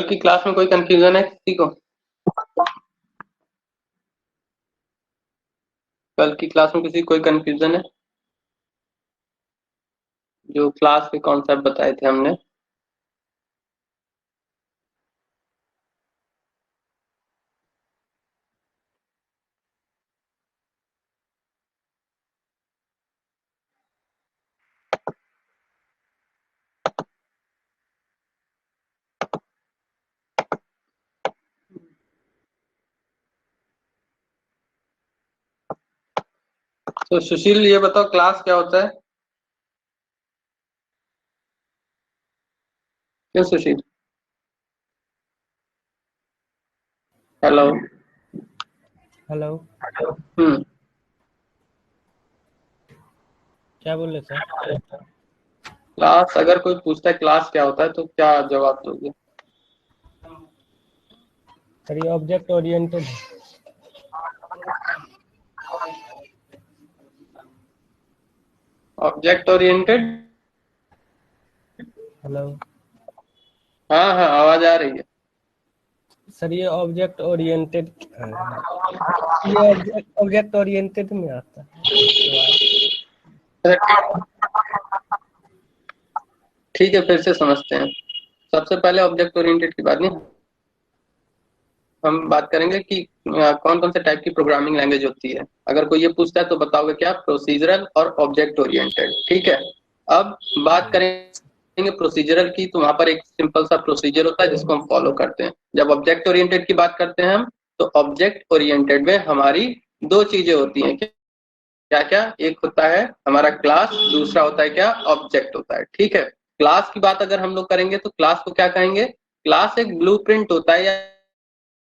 की क्लास में कोई कंफ्यूजन है किसी को? कल की क्लास में किसी को कोई कंफ्यूजन है? जो क्लास के कॉन्सेप्ट बताए थे हमने। तो सुशील, ये बताओ क्लास क्या होता है? क्यों सुशील? हेलो। हेलो। हम्म। क्या बोल रहे सर? क्लास, अगर कोई पूछता है क्लास क्या होता है तो क्या जवाब दोगे? सर ये ऑब्जेक्ट ओरिएंटेड है। Object oriented. हेलो। हाँ हाँ, आवाज आ रही है। सर ये ऑब्जेक्ट ओरिएंटेड है। ये ऑब्जेक्ट ओरिएंटेड में आता है सवाल। ठीक है, फिर से समझते हैं। सबसे पहले ऑब्जेक्ट ओरिएंटेड की बात नहीं, हम बात करेंगे कि कौन कौन से टाइप की प्रोग्रामिंग लैंग्वेज होती है। अगर कोई ये पूछता है तो बताओगे क्या? प्रोसीजरल और ऑब्जेक्ट ओरिएंटेड। ठीक है। अब बात करेंगे प्रोसीजरल की, तो वहां पर एक सिंपल सा प्रोसीजर होता है जिसको हम फॉलो करते हैं। जब ऑब्जेक्ट ओरिएंटेड की बात करते हैं हम, तो ऑब्जेक्ट ओरिएंटेड में हमारी दो चीजें होती हैं। क्या क्या? एक होता है हमारा क्लास, दूसरा होता है क्या? ऑब्जेक्ट होता है। ठीक है। क्लास की बात अगर हम लोग करेंगे तो क्लास को क्या कहेंगे? क्लास एक ब्लूप्रिंट होता है या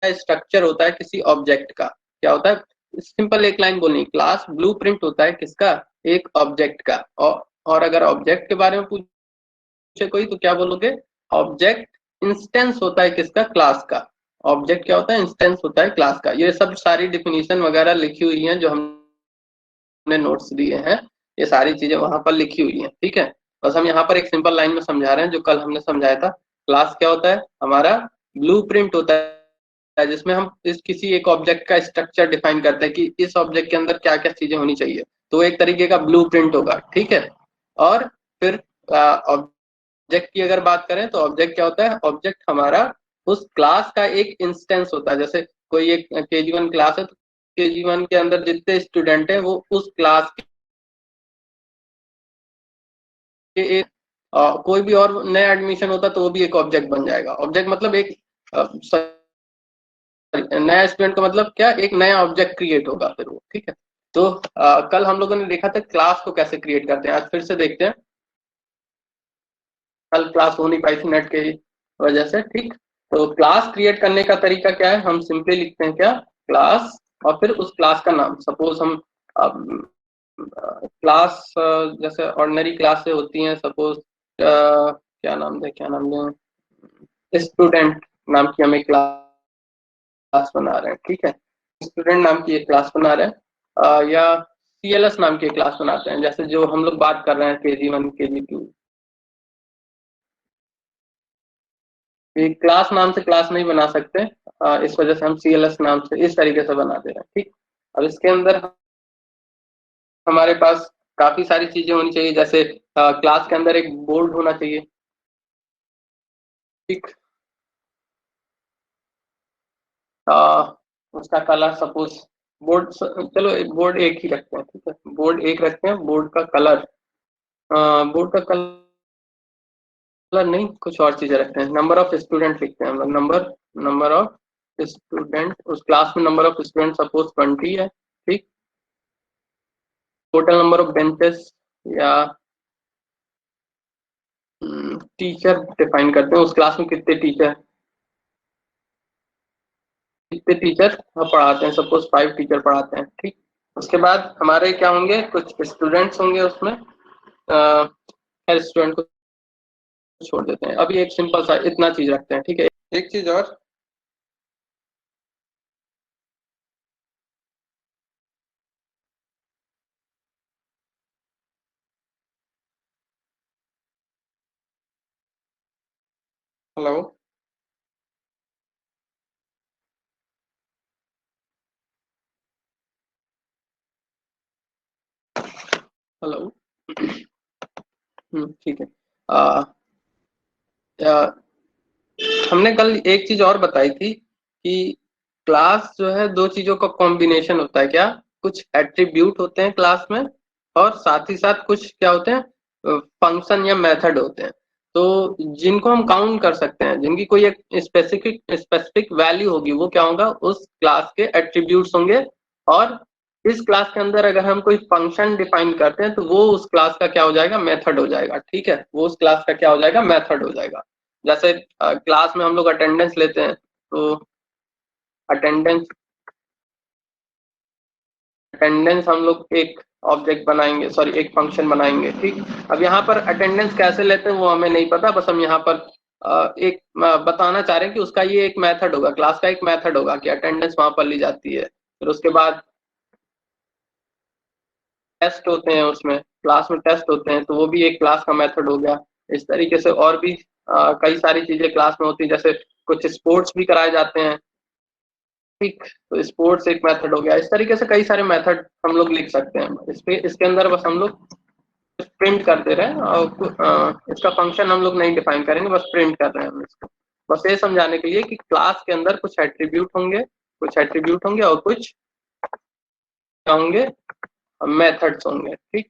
स्ट्रक्चर होता है किसी ऑब्जेक्ट का। क्या होता है? सिंपल एक लाइन बोलनी, क्लास ब्लूप्रिंट होता है किसका? एक ऑब्जेक्ट का। और अगर ऑब्जेक्ट के बारे में पूछे कोई तो क्या बोलोगे? ऑब्जेक्ट इंस्टेंस होता है किसका? क्लास का। ऑब्जेक्ट क्या होता है? इंस्टेंस होता है क्लास का। ये सब सारी डिफिनीशन वगैरह लिखी हुई है जो हमने नोट्स दिए हैं। ये सारी चीजें वहां पर लिखी हुई हैं। ठीक है। बस हम यहाँ पर एक सिंपल लाइन में समझा रहे हैं जो कल हमने समझाया था। क्लास क्या होता है? हमारा ब्लूप्रिंट होता है जिसमें हम इस किसी एक ऑब्जेक्ट का स्ट्रक्चर डिफाइन करते हैं कि इस ऑब्जेक्ट के अंदर क्या क्या चीजें होनी चाहिए। तो एक तरीके का ब्लूप्रिंट होगा। ठीक है। और फिर ऑब्जेक्ट की अगर बात करें तो ऑब्जेक्ट क्या होता है? ऑब्जेक्ट हमारा उस क्लास का एक इंस्टेंस होता है। जैसे कोई एक KG1 क्लास है तो KG1 के अंदर जितने स्टूडेंट हैं वो उस क्लास के एक कोई भी और नया एडमिशन होता तो वो भी एक ऑब्जेक्ट बन जाएगा। ऑब्जेक्ट मतलब एक नया स्टूडेंट का मतलब क्या? एक नया ऑब्जेक्ट क्रिएट होगा फिर वो। ठीक है। तो कल हम लोगों ने देखा था क्लास को कैसे क्रिएट करते हैं, आज फिर से देखते हैं। कल क्लास हो नहीं पाई थी नेट की वजह से। ठीक। तो क्लास क्रिएट करने का तरीका क्या है? हम सिंपली लिखते हैं क्या? क्लास और फिर उस क्लास का नाम। सपोज हम क्लास जैसे ऑर्डिनरी क्लास से होती हैं। सपोज क्या नाम दें स्टूडेंट नाम की हम एक क्लास बना रहे हैं। ठीक है। स्टूडेंट नाम की एक क्लास बना रहे हैं या CLS नाम की एक क्लास बनाते हैं, जैसे जो हम लोग बात कर रहे हैं KG1 KG2। क्लास नाम से क्लास नहीं बना सकते, इस वजह से हम CLS नाम से इस तरीके से बना दे रहे हैं। ठीक। अब इसके अंदर हमारे पास काफी सारी चीजें होनी चाहिए। जैसे क्लास के अंदर एक बोर्ड होना चाहिए। ठीक। अ, उसका कलर सपोज बोर्ड, चलो बोर्ड एक ही रखते हैं। ठीक है। बोर्ड एक रखते हैं। बोर्ड का कलर, बोर्ड का कलर नहीं, कुछ और चीजें रखते हैं। नंबर ऑफ स्टूडेंट लिखते हैं हम लोग। नंबर ऑफ स्टूडेंट, उस क्लास में नंबर ऑफ स्टूडेंट सपोज 20 है। ठीक। टोटल नंबर ऑफ बेंचेस या टीचर डिफाइन करते हैं। उस क्लास में कितने टीचर पढ़ाते हैं। सपोज 5 टीचर पढ़ाते हैं। ठीक। उसके बाद हमारे क्या होंगे? कुछ स्टूडेंट्स होंगे उसमें। हर स्टूडेंट को छोड़ देते हैं। अभी एक सिंपल सा इतना चीज रखते हैं। ठीक है। एक चीज और, हेलो। हेलो। ठीक है। आ, आ, हमने कल एक चीज और बताई थी कि क्लास जो है दो चीजों का कॉम्बिनेशन होता है। क्या? कुछ एट्रीब्यूट होते हैं क्लास में, और साथ ही साथ कुछ क्या होते हैं, फंक्शन या मेथड होते हैं। तो जिनको हम काउंट कर सकते हैं, जिनकी कोई एक स्पेसिफिक स्पेसिफिक वैल्यू होगी, वो क्या होगा, उस क्लास के एट्रीब्यूट्स होंगे। और इस क्लास के अंदर अगर हम कोई फंक्शन डिफाइन करते हैं तो वो उस क्लास का क्या हो जाएगा, मेथड हो जाएगा। ठीक है, वो उस क्लास का क्या हो जाएगा, मेथड हो जाएगा। जैसे क्लास में हम लोग अटेंडेंस लेते हैं, तो अटेंडेंस अटेंडेंस हम लोग एक ऑब्जेक्ट बनाएंगे, सॉरी एक फंक्शन बनाएंगे। ठीक। अब यहाँ पर अटेंडेंस कैसे लेते हैं वो हमें नहीं पता, बस हम यहाँ पर एक बताना चाह रहे हैं कि उसका ये एक मेथड होगा, क्लास का एक मेथड होगा कि अटेंडेंस वहां पर ली जाती है। फिर उसके बाद टेस्ट होते हैं, उसमें क्लास में टेस्ट होते हैं, तो वो भी एक क्लास का मेथड हो गया। इस तरीके से और भी कई सारी चीजें क्लास में होती हैं, जैसे कुछ स्पोर्ट्स भी कराए जाते हैं। ठीक, तो स्पोर्ट्स एक मेथड हो गया। इस तरीके से कई सारे मेथड हम लोग लिख सकते हैं। इसके अंदर बस हम लोग प्रिंट कर दे रहे हैं, और इसका फंक्शन हम लोग नहीं डिफाइन करेंगे, बस प्रिंट कर रहे हैं हम इसको। बस ये समझाने के लिए कि क्लास के अंदर कुछ एट्रीब्यूट होंगे और कुछ क्या होंगे, मेथड्स होंगे। ठीक।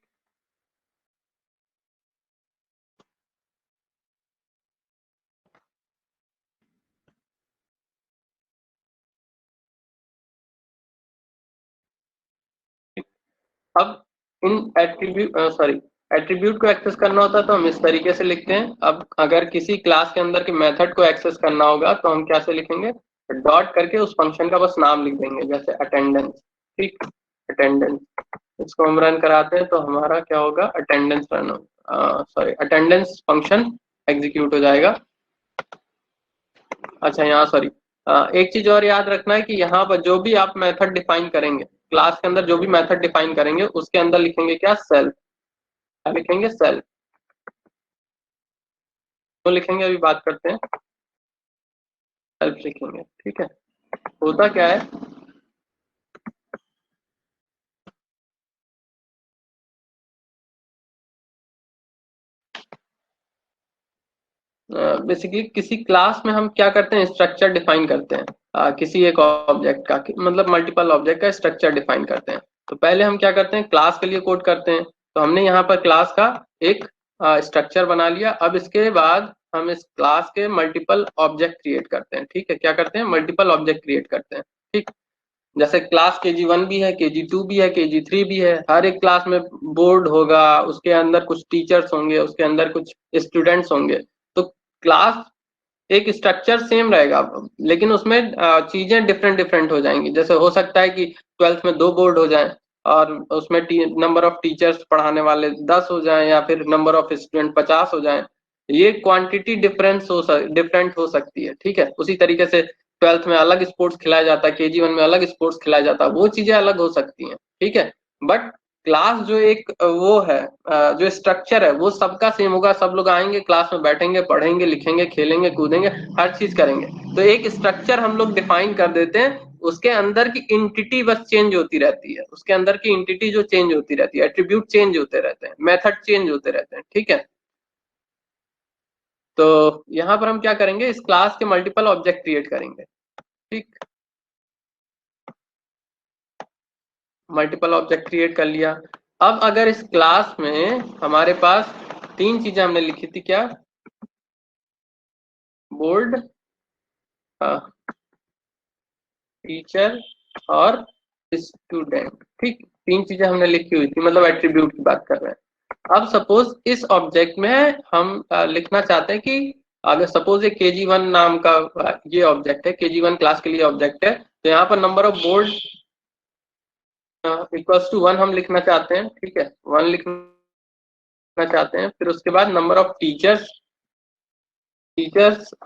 अब इन एट्रीब्यूट को एक्सेस करना होता है तो हम इस तरीके से लिखते हैं। अब अगर किसी क्लास के अंदर के मेथड को एक्सेस करना होगा तो हम कैसे लिखेंगे, डॉट करके उस फंक्शन का बस नाम लिख देंगे, जैसे अटेंडेंस। ठीक, अटेंडेंस। इसको हम रन कराते हैं तो हमारा क्या होगा, अटेंडेंस रन हो सॉरी अटेंडेंस फंक्शन एग्जीक्यूट हो जाएगा। अच्छा, यहाँ सॉरी एक चीज और याद रखना है कि यहाँ पर जो भी आप मेथड डिफाइन करेंगे, क्लास के अंदर जो भी मेथड डिफाइन करेंगे, उसके अंदर लिखेंगे क्या, सेल्फ। क्या लिखेंगे, सेल्फ। तो लिखेंगे, अभी बात करते हैं। सेल्फ लिखेंगे। ठीक है। होता क्या है, बेसिकली किसी क्लास में हम क्या करते हैं, स्ट्रक्चर डिफाइन करते हैं। किसी एक ऑब्जेक्ट का, मतलब मल्टीपल ऑब्जेक्ट का स्ट्रक्चर डिफाइन करते हैं। तो पहले हम क्या करते हैं, क्लास के लिए कोड करते हैं। तो हमने यहाँ पर क्लास का एक स्ट्रक्चर बना लिया। अब इसके बाद हम इस क्लास के मल्टीपल ऑब्जेक्ट क्रिएट करते हैं। ठीक है, क्या करते हैं, मल्टीपल ऑब्जेक्ट क्रिएट करते हैं। ठीक। जैसे क्लास KG1 भी है, KG2 भी है, KG3 भी है। हर एक क्लास में बोर्ड होगा, उसके अंदर कुछ टीचर्स होंगे, उसके अंदर कुछ स्टूडेंट्स होंगे। तो क्लास एक स्ट्रक्चर सेम रहेगा, लेकिन उसमें चीजें डिफरेंट डिफरेंट हो जाएंगी। जैसे हो सकता है कि 12th में 2 बोर्ड हो जाए, और उसमें नंबर ऑफ टीचर्स पढ़ाने वाले 10 हो जाएं, या फिर नंबर ऑफ स्टूडेंट 50 हो जाएं। ये क्वांटिटी डिफरेंट हो सकती है। ठीक है, उसी तरीके से 12th में अलग स्पोर्ट्स खिलाया जाता है, KG1 में अलग स्पोर्ट्स खिलाया जाता है, वो चीजें अलग हो सकती हैं। ठीक है, बट क्लास जो एक वो है, जो स्ट्रक्चर है वो सबका सेम होगा। सब लोग आएंगे, क्लास में बैठेंगे, पढ़ेंगे, लिखेंगे, खेलेंगे, कूदेंगे, हर चीज करेंगे। तो एक स्ट्रक्चर हम लोग डिफाइन कर देते हैं, उसके अंदर की इंटिटी बस चेंज होती रहती है। उसके अंदर की इंटिटी जो चेंज होती रहती है, एट्रीब्यूट चेंज होते रहते हैं, मेथड चेंज होते रहते हैं। ठीक है। तो यहाँ पर हम क्या करेंगे, इस क्लास के मल्टीपल ऑब्जेक्ट क्रिएट करेंगे। ठीक, मल्टीपल ऑब्जेक्ट क्रिएट कर लिया। अब अगर इस क्लास में हमारे पास तीन चीजें हमने लिखी थी, क्या, बोर्ड, टीचर और स्टूडेंट। ठीक, तीन चीजें हमने लिखी हुई थी, मतलब एट्रीब्यूट की बात कर रहे हैं। अब सपोज इस ऑब्जेक्ट में हम लिखना चाहते हैं कि अगर सपोज ये KG1 नाम का ये ऑब्जेक्ट है, KG1 क्लास के लिए ऑब्जेक्ट है, तो यहाँ पर number of board equals to 1 हम लिखना चाहते हैं। ठीक है, 1 लिखना चाहते हैं। फिर उसके बाद नंबर ऑफ टीचर्स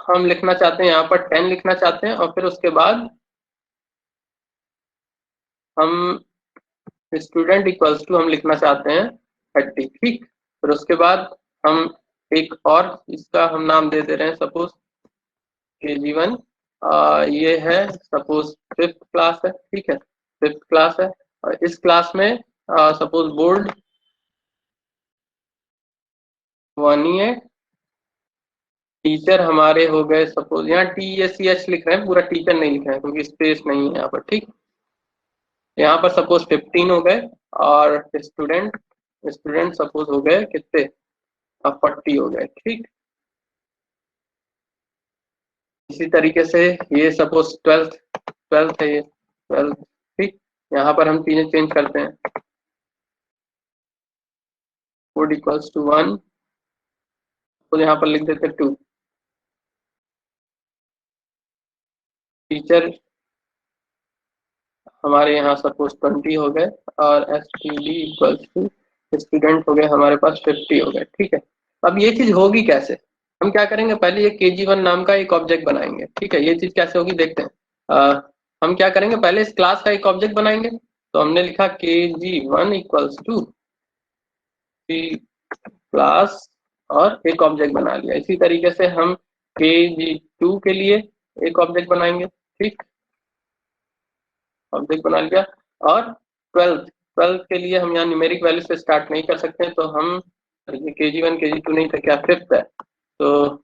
हम लिखना चाहते हैं, यहाँ पर 10 लिखना चाहते हैं। और फिर उसके बाद हम स्टूडेंट इक्वल्स टू हम लिखना चाहते हैं 30। ठीक, फिर उसके बाद हम एक और इसका हम नाम दे दे रहे हैं, सपोज KG1, ये है सपोज 5th क्लास है। ठीक है, 5th क्लास है, और इस क्लास में सपोज बोर्ड मानिए टीचर हमारे हो गए, सपोज यहाँ TSCH लिख रहे हैं, पूरा टीचर नहीं लिख रहे हैं क्योंकि स्पेस नहीं है यहाँ पर। ठीक, यहाँ पर सपोज 15 हो गए, और स्टूडेंट स्टूडेंट सपोज हो गए कितने, 40 हो गए। ठीक, इसी तरीके से ये सपोज ट्वेल्थ ट्वेल्थ है, ये ट्वेल्थ। ठीक, यहाँ पर हम चीजें चेंज करते हैं, वुड इक्वल्स टू 1, तो यहाँ पर लिख देते 2। टीचर हमारे यहाँ सपोज 20 हो गए, और STD इक्वल्स टू स्टूडेंट हो गए हमारे पास 50 हो गए। ठीक है, अब ये चीज होगी कैसे, हम क्या करेंगे, पहले ये KG1 नाम का एक ऑब्जेक्ट बनाएंगे। ठीक है, ये चीज कैसे होगी देखते हैं। हम क्या करेंगे, पहले इस क्लास का एक ऑब्जेक्ट बनाएंगे। तो हमने लिखा KG1 इक्वल्स टू क्लास, और एक ऑब्जेक्ट बना लिया। इसी तरीके से हम KG2 के लिए एक ऑब्जेक्ट बनाएंगे। ठीक, ऑब्जेक्ट बना लिया। और ट्वेल्थ ट्वेल्थ के लिए हम यहाँ न्यूमेरिक वैल्यू से स्टार्ट नहीं कर सकते, तो हम ये KG1 KG2 नहीं था, क्या फिफ्थ है, तो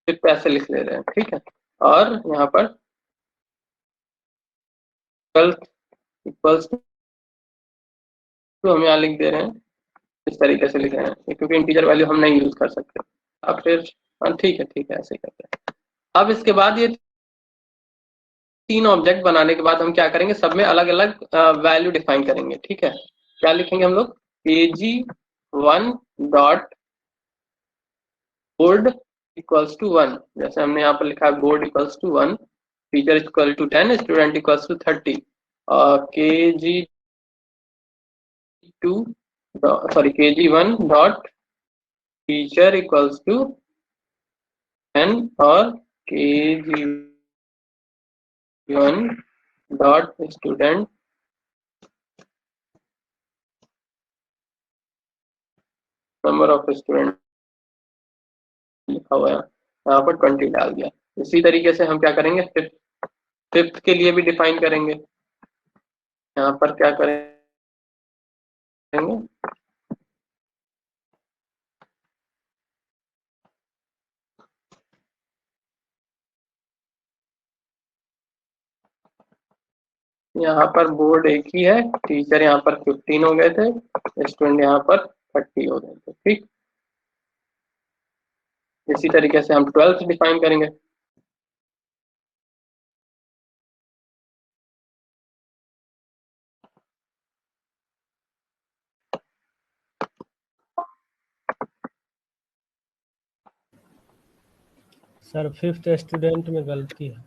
फिफ्थ ऐसे लिख ले रहे हैं। ठीक है, और यहाँ पर ट्वेल्थ इक्वल्स टू हम यहाँ लिख दे रहे हैं, इस तरीके से लिख रहे हैं क्योंकि इंटीजर वैल्यू हम नहीं यूज कर सकते। अब फिर ठीक है ऐसे ही करते हैं। अब इसके बाद ये तीन ऑब्जेक्ट बनाने के बाद हम क्या करेंगे, सब में अलग अलग वैल्यू डिफाइन करेंगे। ठीक है, क्या लिखेंगे हम लोग, KG1 dot board equals to 1, जैसे हमने यहाँ पर लिखा है board equals to 1, teacher equal to 10, student equals to 30, और KG2 sorry KG1 dot teacher equals to 10, और KG1 dot student number of student लिखा हुआ है, यहाँ पर 20 डाल दिया। इसी तरीके से हम क्या करेंगे, फिफ्थ फिफ्थ के लिए भी डिफाइन करेंगे। यहाँ पर क्या करेंगे, यहाँ पर बोर्ड एक ही है, टीचर यहाँ पर 15 हो गए थे, स्टूडेंट यहाँ पर 30 हो गए थे। ठीक, इसी तरीके से हम ट्वेल्थ डिफाइन करेंगे। सर फिफ्थ स्टूडेंट में गलती है,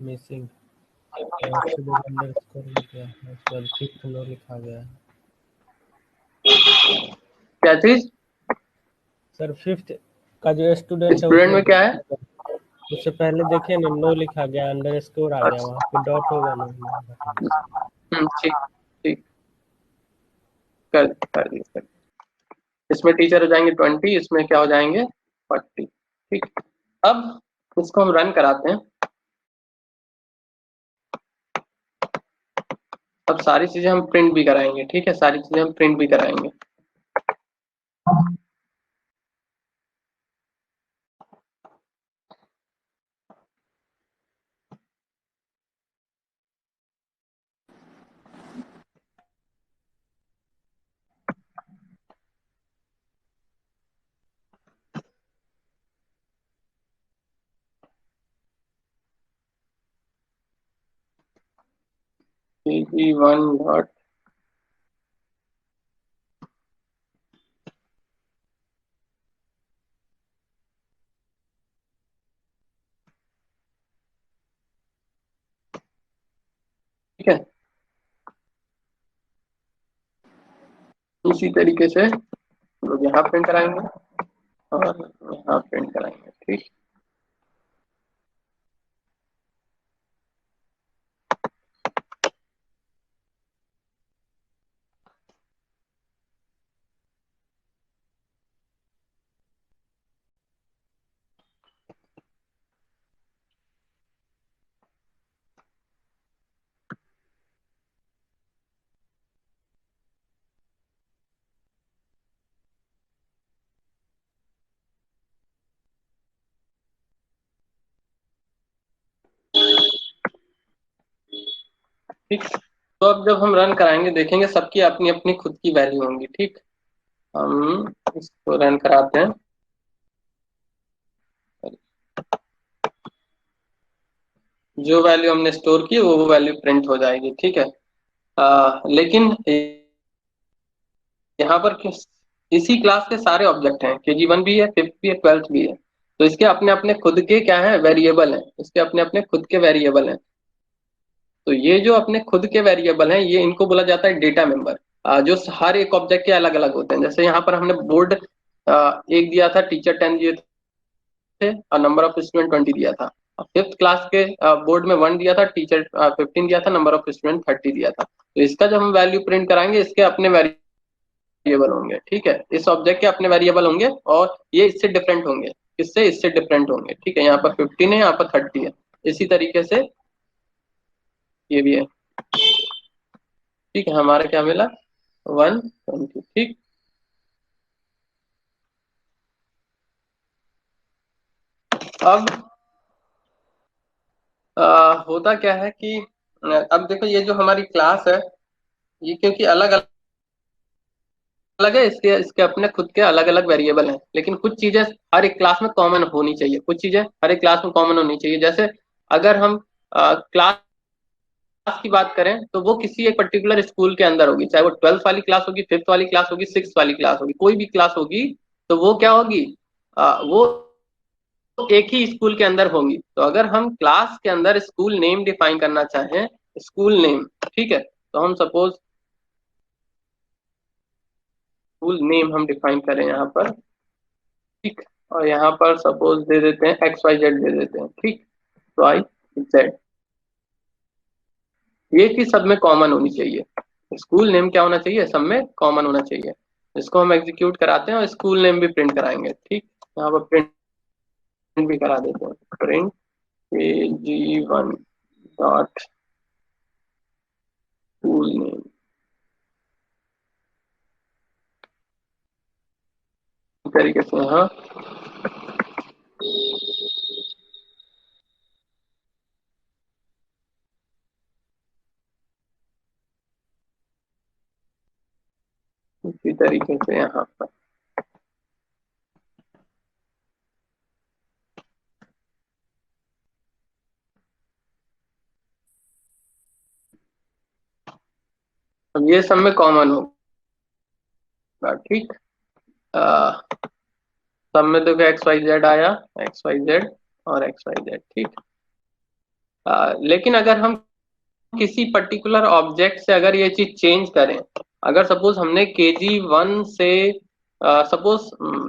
मिसिंग स्टूडेंट अंडरस्कोर में गया है, उसके बाद फिफ्थ नो लिखा गया है। क्या चीज, सर फिफ्थ का जो स्टूडेंट है स्टूडेंट उसमें में क्या है, उससे पहले देखिए ना, नो लिखा गया, अंडरस्कोर आ गया, अच्छा, वहाँ पे डॉट होगा ना, हटा दीजिए। ठीक ठीक, कर दिए कर। इसमें टीचर हो जाएंगे 20, इसमें क्या हो जाएंगे 40। ठीक, अब इसको हम रन कराते हैं। अब सारी चीजें हम प्रिंट भी कराएंगे। ठीक है, सारी चीजें हम प्रिंट भी कराएंगे। KG1 डॉट ठीक है, इसी तरीके से लोग यहाँ प्रिंट कराएंगे और यहाँ प्रिंट कराएंगे। ठीक, ठीक। तो अब जब हम रन कराएंगे देखेंगे सबकी अपनी अपनी खुद की वैल्यू होंगी। ठीक, हम इसको रन कराते हैं। जो वैल्यू हमने स्टोर की वो वैल्यू प्रिंट हो जाएगी। ठीक है। लेकिन यहाँ पर इसी क्लास के सारे ऑब्जेक्ट हैं, KG1 भी है, फिफ्थ भी है, ट्वेल्थ भी है। तो इसके अपने अपने खुद के क्या है, वेरिएबल हैं। इसके अपने अपने खुद के वेरिएबल हैं। तो ये जो अपने खुद के वेरिएबल हैं ये इनको बोला जाता है डेटा मेंबर, जो हर एक ऑब्जेक्ट के अलग अलग होते हैं। जैसे यहाँ पर हमने बोर्ड एक दिया था, टीचर 10 दिए थे और नंबर ऑफ स्टूडेंट 20 दिया था। फिफ्थ क्लास के बोर्ड में 1 दिया था, टीचर 15 दिया था, नंबर ऑफ स्टूडेंट 30 दिया था। तो इसका जब हम वैल्यू प्रिंट कराएंगे इसके अपने वेरिएबल होंगे। ठीक है, इस ऑब्जेक्ट के अपने वेरिएबल होंगे और ये इससे डिफरेंट होंगे। किससे? इससे डिफरेंट होंगे। ठीक है, यहाँ पर 15 है, यहाँ पर 30 है। इसी तरीके से ये भी है। ठीक है, हमारा क्या मिला? 120। ठीक। अब होता क्या है कि अब देखो ये जो हमारी क्लास है ये क्योंकि अलग अलग है, इसके इसके अपने खुद के अलग अलग वेरिएबल हैं। लेकिन कुछ चीजें हर एक क्लास में कॉमन होनी चाहिए, कुछ चीजें हर एक क्लास में कॉमन होनी चाहिए। जैसे अगर हम क्लास की बात करें तो वो किसी एक पर्टिकुलर स्कूल के अंदर होगी, चाहे वो ट्वेल्थ वाली क्लास होगी, फिफ्थ वाली क्लास होगी, सिक्स वाली क्लास होगी, कोई भी क्लास होगी। तो वो क्या होगी? वो एक ही स्कूल के अंदर होंगी। तो अगर हम क्लास के अंदर स्कूल नेम डिफाइन करना चाहें, स्कूल नेम, ठीक है, तो हम सपोज स्कूल नेम हम डिफाइन करें यहाँ पर। ठीक। और यहाँ पर सपोज दे देते हैं XYZ दे देते हैं। ठीक, XYZ, ये की सब में कॉमन होनी चाहिए। स्कूल नेम क्या होना चाहिए? सब में कॉमन होना चाहिए। इसको हम एग्जीक्यूट कराते हैं और स्कूल नेम भी प्रिंट कराएंगे। ठीक, यहाँ पर प्रिंट भी करा देते हैं, print KG1 dot school name. इस तरीके से यहाँ इसी तरीके से यहाँ पर अब ये सब में कॉमन होगा। ठीक, सब में देखो XYZ आया, XYZ और XYZ। ठीक। लेकिन अगर हम किसी पर्टिकुलर ऑब्जेक्ट से अगर ये चीज चेंज करें, अगर सपोज हमने KG1 से सपोज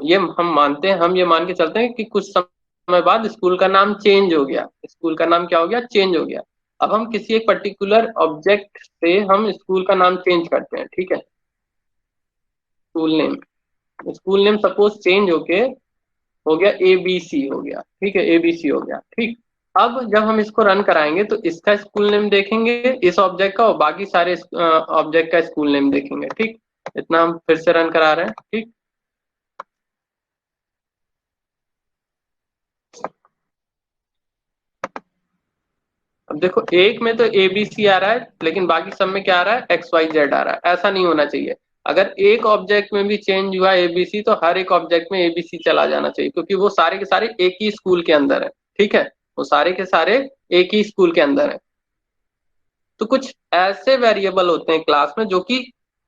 ये हम मानते हैं, हम ये मान के चलते हैं कि कुछ समय बाद स्कूल का नाम चेंज हो गया। स्कूल का नाम क्या हो गया? चेंज हो गया। अब हम किसी एक पर्टिकुलर ऑब्जेक्ट से हम स्कूल का नाम चेंज करते हैं। ठीक है, school name, school name suppose change होके हो गया ABC हो गया। ठीक है, ABC हो गया। ठीक। अब जब हम इसको रन कराएंगे तो इसका स्कूल नेम देखेंगे इस ऑब्जेक्ट का, और बाकी सारे ऑब्जेक्ट का स्कूल नेम देखेंगे। ठीक, इतना हम फिर से रन करा रहे हैं। ठीक, अब देखो एक में तो ABC आ रहा है लेकिन बाकी सब में क्या आ रहा है? XYZ आ रहा है। ऐसा नहीं होना चाहिए। अगर एक ऑब्जेक्ट में भी चेंज हुआ ABC तो हर एक ऑब्जेक्ट में ABC चला जाना चाहिए, क्योंकि वो सारे के सारे एक ही स्कूल के अंदर है। ठीक है, वो सारे के सारे एक ही स्कूल के अंदर है। तो कुछ ऐसे वेरिएबल होते हैं क्लास में जो कि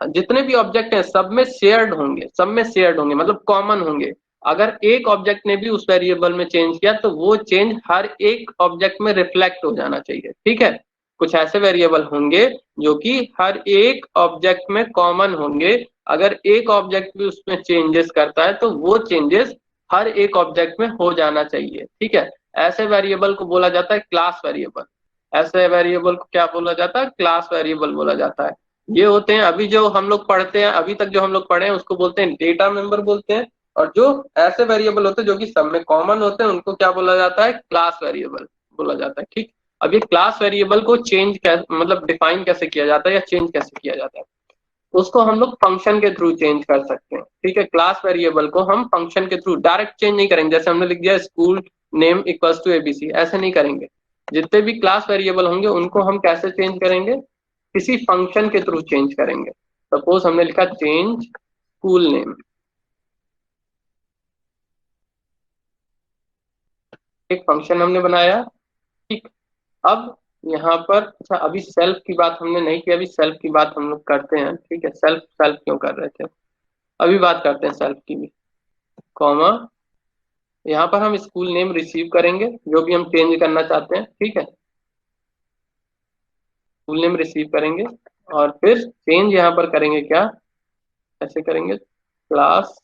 जितने भी ऑब्जेक्ट हैं सब में शेयर्ड होंगे, सब में शेयर्ड होंगे, मतलब कॉमन होंगे। अगर एक ऑब्जेक्ट ने भी उस वेरिएबल में चेंज किया तो वो चेंज हर एक ऑब्जेक्ट में रिफ्लेक्ट हो जाना चाहिए। ठीक है, कुछ ऐसे वेरिएबल होंगे जो कि हर एक ऑब्जेक्ट में कॉमन होंगे। अगर एक ऑब्जेक्ट भी उसमें चेंजेस करता है तो वो चेंजेस हर एक ऑब्जेक्ट में हो जाना चाहिए। ठीक है, ऐसे वेरिएबल को बोला जाता है क्लास वेरिएबल। ऐसे वेरिएबल को क्या बोला जाता है? क्लास वेरिएबल बोला जाता है। ये होते हैं अभी जो हम लोग पढ़ते हैं, अभी तक जो हम लोग पढ़े हैं उसको बोलते हैं डेटा मेंबर बोलते हैं। और जो ऐसे वेरिएबल होते हैं जो कि सब में कॉमन होते हैं उनको क्या बोला जाता है? क्लास वेरिएबल बोला जाता है। ठीक, अब ये क्लास वेरिएबल को चेंज मतलब डिफाइन कैसे किया जाता है या चेंज कैसे किया जाता है, उसको हम लोग फंक्शन के थ्रू चेंज कर सकते हैं। ठीक है, क्लास वेरिएबल को हम फंक्शन के थ्रू डायरेक्ट चेंज नहीं करेंगे। जैसे हमने लिख दिया school name equals to ABC, ऐसे नहीं करेंगे। जितने भी क्लास वेरिएबल होंगे उनको हम कैसे चेंज करेंगे? किसी फंक्शन के थ्रू चेंज करेंगे। सपोज हमने लिखा चेंज स्कूल नेम, एक फंक्शन हमने बनाया, ठीक। अब यहाँ पर अच्छा, अभी सेल्फ की बात हमने नहीं की, अभी सेल्फ की बात हम लोग करते हैं, ठीक है। सेल्फ सेल्फ क्यों कर रहे थे, अभी बात करते हैं सेल्फ की भी। कॉमा, यहाँ पर हम स्कूल नेम रिसीव करेंगे जो भी हम चेंज करना चाहते हैं, ठीक है। स्कूल नेम रिसीव करेंगे और फिर चेंज यहाँ पर करेंगे क्या, ऐसे करेंगे, class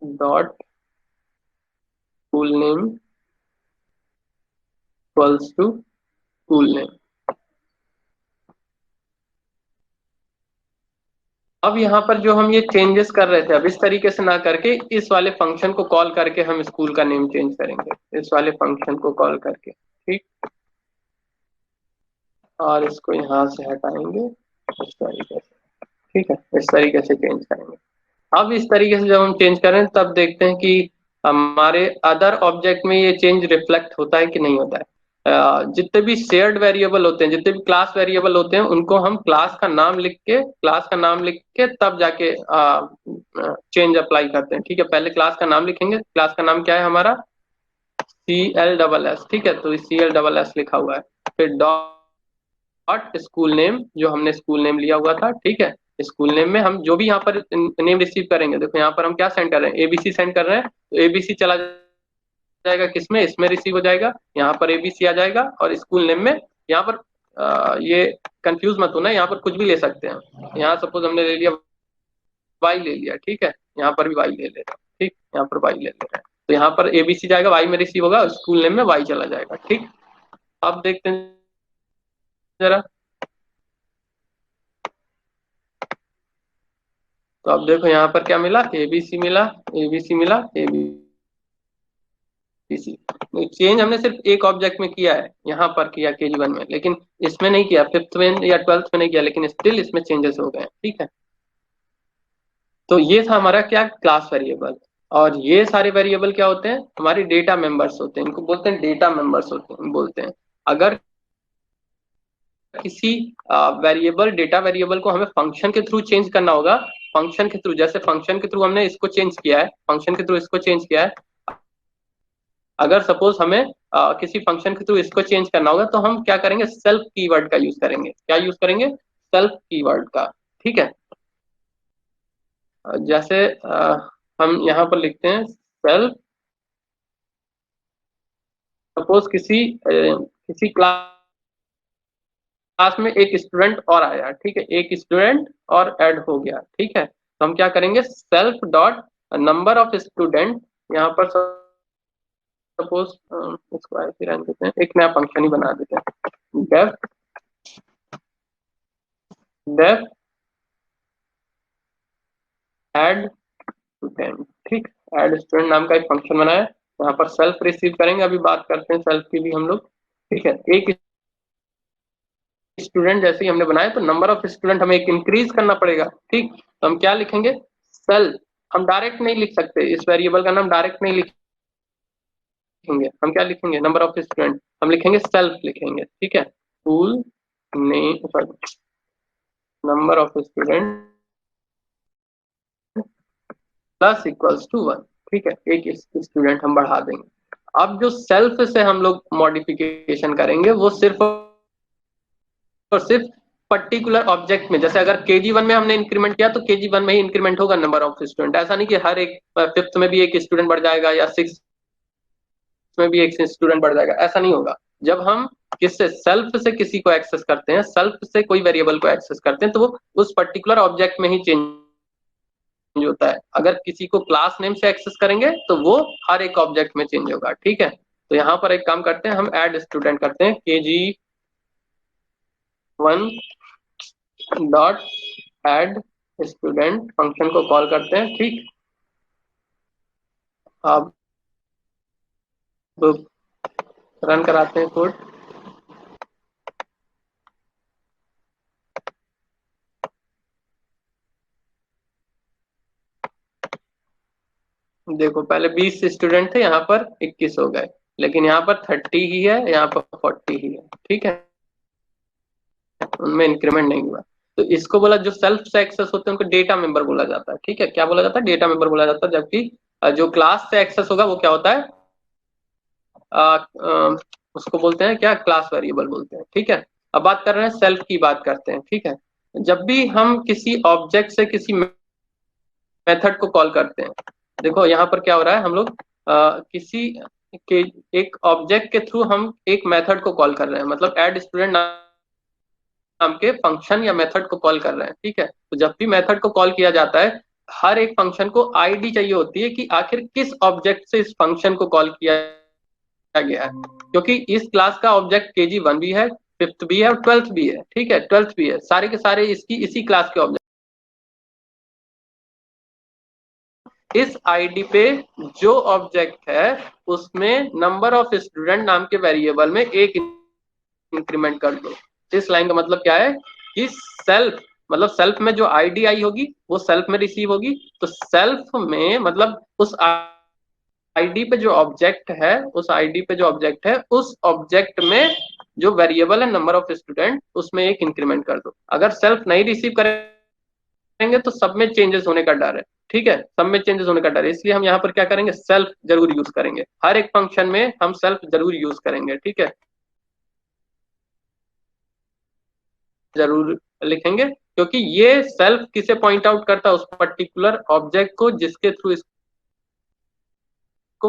dot school name equals to school name. अब यहाँ पर जो हम ये चेंजेस कर रहे थे, अब इस तरीके से ना करके इस वाले फंक्शन को कॉल करके हम स्कूल का नेम चेंज करेंगे, इस वाले फंक्शन को कॉल करके, ठीक। और इसको यहाँ से हटाएंगे इस तरीके से, ठीक है। इस तरीके से चेंज करेंगे। अब इस तरीके से जब हम चेंज करें तब देखते हैं कि हमारे अदर ऑब्जेक्ट में ये चेंज रिफ्लेक्ट होता है कि नहीं होता है। जितने भी शेयर्ड वेरिएबल होते हैं, जितने भी क्लास वेरिएबल होते हैं, उनको हम क्लास का नाम लिख के तब जाके चेंज अप्लाई करते हैं, ठीक है। पहले क्लास का नाम लिखेंगे, क्लास का नाम क्या है हमारा, CLSS, ठीक है। तो CLSS लिखा हुआ है, फिर डॉट स्कूल नेम, जो हमने स्कूल नेम लिया हुआ था, ठीक है। स्कूल नेम में हम जो भी यहाँ पर नेम रिसीव करेंगे, देखो यहाँ पर हम क्या सेंड कर रहे हैं, ABC सेंड कर रहे हैं, तो ABC चला जाएगा किसमें, इसमें रिसीव हो जाएगा, यहाँ पर ABC आ जाएगा। और स्कूल नेम में यहाँ पर ये कंफ्यूज मत होना, यहाँ पर कुछ भी ले सकते हैं। यहाँ सपोज हमने ले लिया वाई ले लिया, ठीक है, यहाँ पर भी वाई ले ले रहे हैं, ठीक, यहाँ पर वाई ले ले रहे हैं, तो यहाँ पर ABC जाएगा, वाई में रिसीव होगा, स्कूल नेम में वाई चला जाएगा, ठीक। अब देखते हैं जरा, तो अब देखो यहाँ पर क्या मिला, ABC मिला, ABC मिला, ABC। चेंज हमने सिर्फ एक ऑब्जेक्ट में किया है, यहाँ पर किया KG1 में, लेकिन इसमें नहीं किया, 5th में या 12th में नहीं किया, लेकिन स्टिल इसमें चेंजेस हो गए, ठीक है। तो ये था हमारा क्या, क्लास वेरिएबल। और ये सारे वेरिएबल क्या होते हैं, हमारे डेटा मेंबर्स होते हैं, इनको बोलते हैं डेटा मेंबर्स होते हैं, बोलते हैं। अगर किसी वेरिएबल, डेटा वेरिएबल को हमें फंक्शन के थ्रू चेंज करना होगा, फंक्शन के थ्रू, जैसे फंक्शन के थ्रू हमने इसको चेंज किया है, फंक्शन के थ्रू इसको चेंज किया है, अगर सपोज हमें किसी फंक्शन के थ्रू इसको चेंज करना होगा, तो हम क्या करेंगे, सेल्फ कीवर्ड का यूज करेंगे। क्या यूज करेंगे, सेल्फ कीवर्ड का, ठीक है। जैसे हम यहाँ पर लिखते हैं सेल्फ, सपोज किसी क्लास में एक स्टूडेंट और आया, ठीक है, एक स्टूडेंट और ऐड हो गया, ठीक है। तो हम क्या करेंगे, self dot number of student, यहाँ पर सपोज इसको ऐसे रन देते हैं, एक नया फंक्शन ही बना देते हैं, डेफ डेफ एड स्टूडेंट, ठीक। एड स्टूडेंट नाम का एक फंक्शन बनाया, यहाँ पर सेल्फ रिसीव करेंगे, अभी बात करते हैं सेल्फ की भी हम लोग, ठीक है। एक स्टूडेंट जैसे ही हमने बनाया, तो नंबर ऑफ स्टूडेंट हमें एक इंक्रीज करना पड़ेगा, ठीक। तो हम क्या लिखेंगे, सेल्फ, हम डायरेक्ट नहीं लिख सकते, इस वेरिएबल का नाम डायरेक्ट नहीं लिखेंगे, हम क्या लिखेंगे, नंबर ऑफ स्टूडेंट, हम लिखेंगे सेल्फ लिखेंगे, ठीक है। School name, sorry, number of student plus equals to 1, ठीक है। एक स्टूडेंट हम बढ़ा देंगे। अब जो सेल्फ से हम लोग मॉडिफिकेशन करेंगे, वो सिर्फ और सिर्फ पर्टिकुलर ऑब्जेक्ट में, जैसे अगर KG1 में हमने इंक्रीमेंट किया, तो KG1 में ही इंक्रीमेंट होगा नंबर ऑफ स्टूडेंट। ऐसा नहीं कि हर एक 5th में भी एक स्टूडेंट बढ़ जाएगा या 6th में भी एक स्टूडेंट बढ़ जाएगा, ऐसा नहीं होगा। जब हम किससे, सेल्फ से किसी को एक्सेस करते हैं, सेल्फ से कोई वेरिएबल को एक्सेस करते हैं, तो वो उस पर्टिकुलर ऑब्जेक्ट में ही चेंज होता है। अगर किसी को क्लास नेम से एक्सेस करेंगे, तो वो हर एक ऑब्जेक्ट में चेंज होगा, ठीक है। तो यहाँ पर एक काम करते हैं, हम ऐड स्टूडेंट करते हैं, KG1 dot add student function को कॉल करते हैं, ठीक। अब रन कराते हैं कोड, देखो पहले 20 स्टूडेंट थे, यहाँ पर 21 हो गए, लेकिन यहाँ पर 30 ही है, यहाँ पर 40 ही है, ठीक है। उनमें इंक्रीमेंट नहीं हुआ। तो इसको बोला, जो सेल्फ से एक्सेस होते हैं उनको डेटा मेंबर बोला जाता है। ठीक है, क्या बोला जाता है? डेटा मेंबर बोला जाता है। जबकि जो क्लास से एक्सेस होगा वो क्या होता है? आ, आ, उसको बोलते हैं क्या? क्लास वेरिएबल बोलते हैं। ठीक है, अब बात कर रहे हैं सेल्फ की, बात करते हैं। ठीक है, जब भी हम किसी ऑब्जेक्ट से किसी मेथड को कॉल करते हैं, देखो यहाँ पर क्या हो रहा है, हम लोग किसी के एक ऑब्जेक्ट के थ्रू हम एक मेथड को कॉल कर रहे हैं, मतलब ऐड स्टूडेंट नाम के फंक्शन या मेथड को कॉल कर रहे हैं। ठीक है, तो जब भी मेथड को कॉल किया जाता है, हर एक फंक्शन को आईडी चाहिए होती है कि आखिर किस ऑब्जेक्ट से इस फंक्शन को कॉल किया गया है, क्योंकि इस क्लास का ऑब्जेक्ट KG1 भी है, 5th भी है और 12th भी है। ठीक है, 12th भी है, सारे के सारे इसकी इसी क्लास के ऑब्जेक्ट। इस आईडी पे जो ऑब्जेक्ट है उसमें नंबर ऑफ स्टूडेंट नाम के वेरिएबल में एक इंक्रीमेंट कर दो। इस लाइन का मतलब क्या है कि सेल्फ, मतलब सेल्फ में जो आईडी आई होगी वो सेल्फ में रिसीव होगी, तो सेल्फ में मतलब उस आईडी पे जो ऑब्जेक्ट है, उस आईडी पे जो ऑब्जेक्ट है उस ऑब्जेक्ट में जो वेरिएबल है नंबर ऑफ स्टूडेंट, उसमें एक इंक्रीमेंट कर दो। अगर सेल्फ नहीं रिसीव करेंगे तो सब में चेंजेस होने का डर है। ठीक है, सब में चेंजेस होने का डर है, इसलिए हम यहाँ पर क्या करेंगे? सेल्फ जरूर यूज करेंगे, हर एक फंक्शन में हम सेल्फ जरूर यूज करेंगे। ठीक है, जरूर लिखेंगे, क्योंकि ये सेल्फ किसे पॉइंट आउट करता है? उस पर्टिकुलर ऑब्जेक्ट को जिसके थ्रू इसको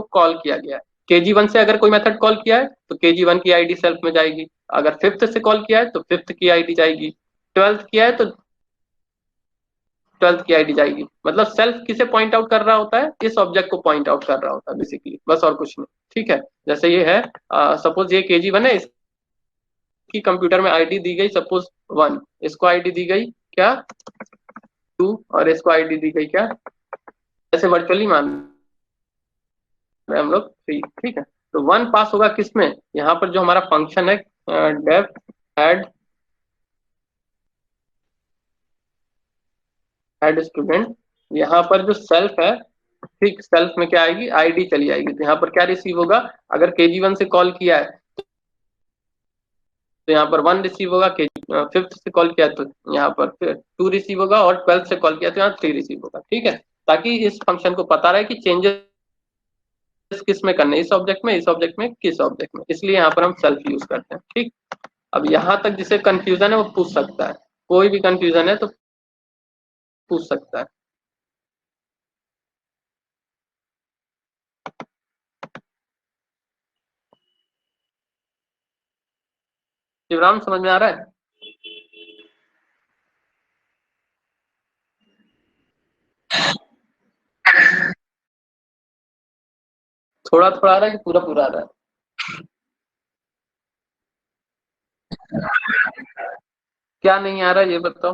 कॉल किया गया है। KG1 से अगर कोई मेथड कॉल किया है तो KG1 की आईडी सेल्फ में जाएगी। अगर 5th से कॉल किया है तो 5th की आईडी जाएगी। 12th किया है तो 12th की आईडी जाएगी। मतलब सेल्फ किसे पॉइंट आउट कर रहा होता है? इस ऑब्जेक्ट को पॉइंट आउट कर रहा होता है बेसिकली, बस और कुछ नहीं। ठीक है, जैसे ये है, सपोज ये KG1 है, इसकी कंप्यूटर में आईडी दी गई सपोज 1, इसको आईडी दी गई क्या? 2, और इसको आईडी दी गई क्या? ऐसे वर्चुअली मान रहे हैं हम लोग 3। ठीक है, तो 1 पास होगा किसमें? यहाँ पर जो हमारा फंक्शन है डेफ ऐड स्टूडेंट, यहाँ पर जो सेल्फ है, ठीक, सेल्फ में क्या आएगी? आईडी चली आएगी। तो यहाँ पर क्या रिसीव होगा? अगर KG1 से कॉल किया है तो यहाँ पर 1 रिसीव होगा, 5th से कॉल किया तो यहाँ पर 2 रिसीव होगा, और 12th से कॉल किया तो यहाँ 3 रिसीव होगा। ठीक है, ताकि इस फंक्शन को पता रहे कि चेंजेस किस में करने, इस ऑब्जेक्ट में, इस ऑब्जेक्ट में, किस ऑब्जेक्ट में, इसलिए यहाँ पर हम सेल्फ यूज करते हैं। ठीक, अब यहाँ तक जिसे कंफ्यूजन है वो पूछ सकता है, कोई भी कंफ्यूजन है तो पूछ सकता है। शिवराम, समझ में आ रहा है? थोड़ा थोड़ा आ रहा है कि पूरा पूरा आ रहा है? क्या नहीं आ रहा है ये बताओ।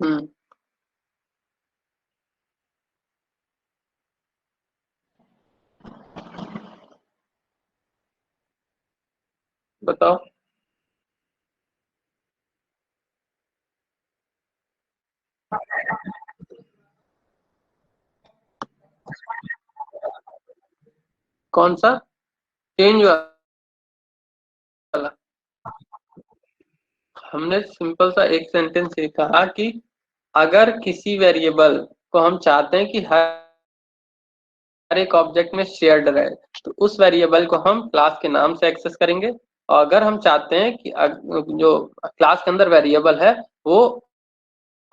हम्म, बताओ। कौन सा चेंज वाला? हमने सिंपल सा एक सेंटेंस ये कहा कि अगर किसी वेरिएबल को हम चाहते हैं कि हर एक ऑब्जेक्ट में शेयर्ड रहे, तो उस वेरिएबल को हम क्लास के नाम से एक्सेस करेंगे। और अगर हम चाहते हैं कि जो क्लास के अंदर वेरिएबल है वो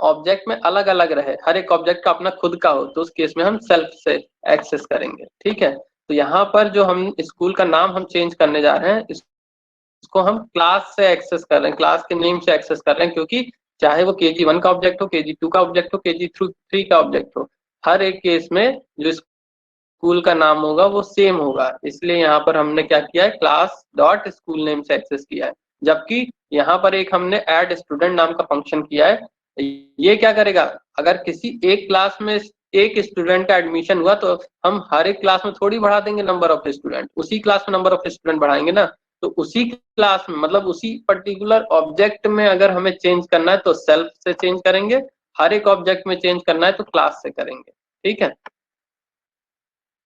ऑब्जेक्ट में अलग अलग रहे, हर एक ऑब्जेक्ट का अपना खुद का हो, तो उस केस में हम सेल्फ से एक्सेस करेंगे। ठीक है, तो यहाँ पर जो हम स्कूल का नाम हम चेंज करने जा रहे हैं, इसको हम क्लास से एक्सेस कर रहे हैं, क्लास के नेम से एक्सेस कर रहे हैं, क्योंकि चाहे वो KG1 का ऑब्जेक्ट हो, KG2 का ऑब्जेक्ट हो, KG3 का ऑब्जेक्ट हो, हर एक केस में जो स्कूल का नाम होगा वो सेम होगा। इसलिए यहाँ पर हमने क्या किया है? क्लास डॉट स्कूल नेम से एक्सेस किया है। जबकि यहाँ पर एक हमने ऐड स्टूडेंट नाम का फंक्शन किया है। ये क्या करेगा? अगर किसी एक क्लास में एक स्टूडेंट का एडमिशन हुआ तो हम हर एक क्लास में थोड़ी बढ़ा देंगे नंबर ऑफ स्टूडेंट, उसी क्लास में नंबर ऑफ स्टूडेंट बढ़ाएंगे ना। तो उसी क्लास में, मतलब उसी पर्टिकुलर ऑब्जेक्ट में अगर हमें चेंज करना है तो सेल्फ से चेंज करेंगे, हर एक ऑब्जेक्ट में चेंज करना है तो क्लास से करेंगे। ठीक है,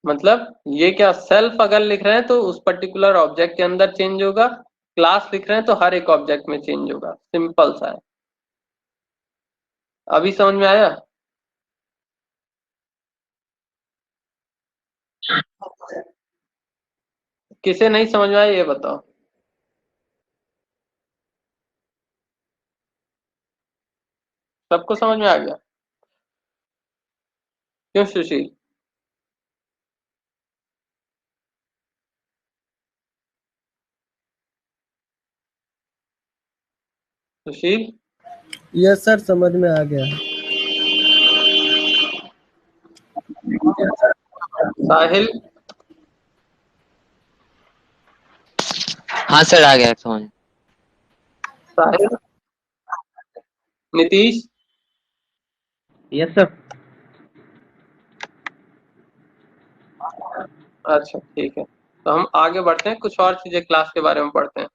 मतलब ये क्या, सेल्फ अगर लिख रहे हैं तो उस पर्टिकुलर ऑब्जेक्ट के अंदर चेंज होगा, क्लास लिख रहे हैं तो हर एक ऑब्जेक्ट में चेंज होगा, सिंपल सा है। अभी समझ में आया? किसे नहीं समझ में आया ये बताओ। सबको समझ में आ गया? क्यों सुशील? सुशील? यस सर, समझ में आ गया। साहिल? हाँ सर, आ गया समझ। साहिल? नीतीश? Yes sir. अच्छा ठीक है, तो हम आगे बढ़ते हैं, कुछ और चीजें क्लास के बारे में पढ़ते हैं।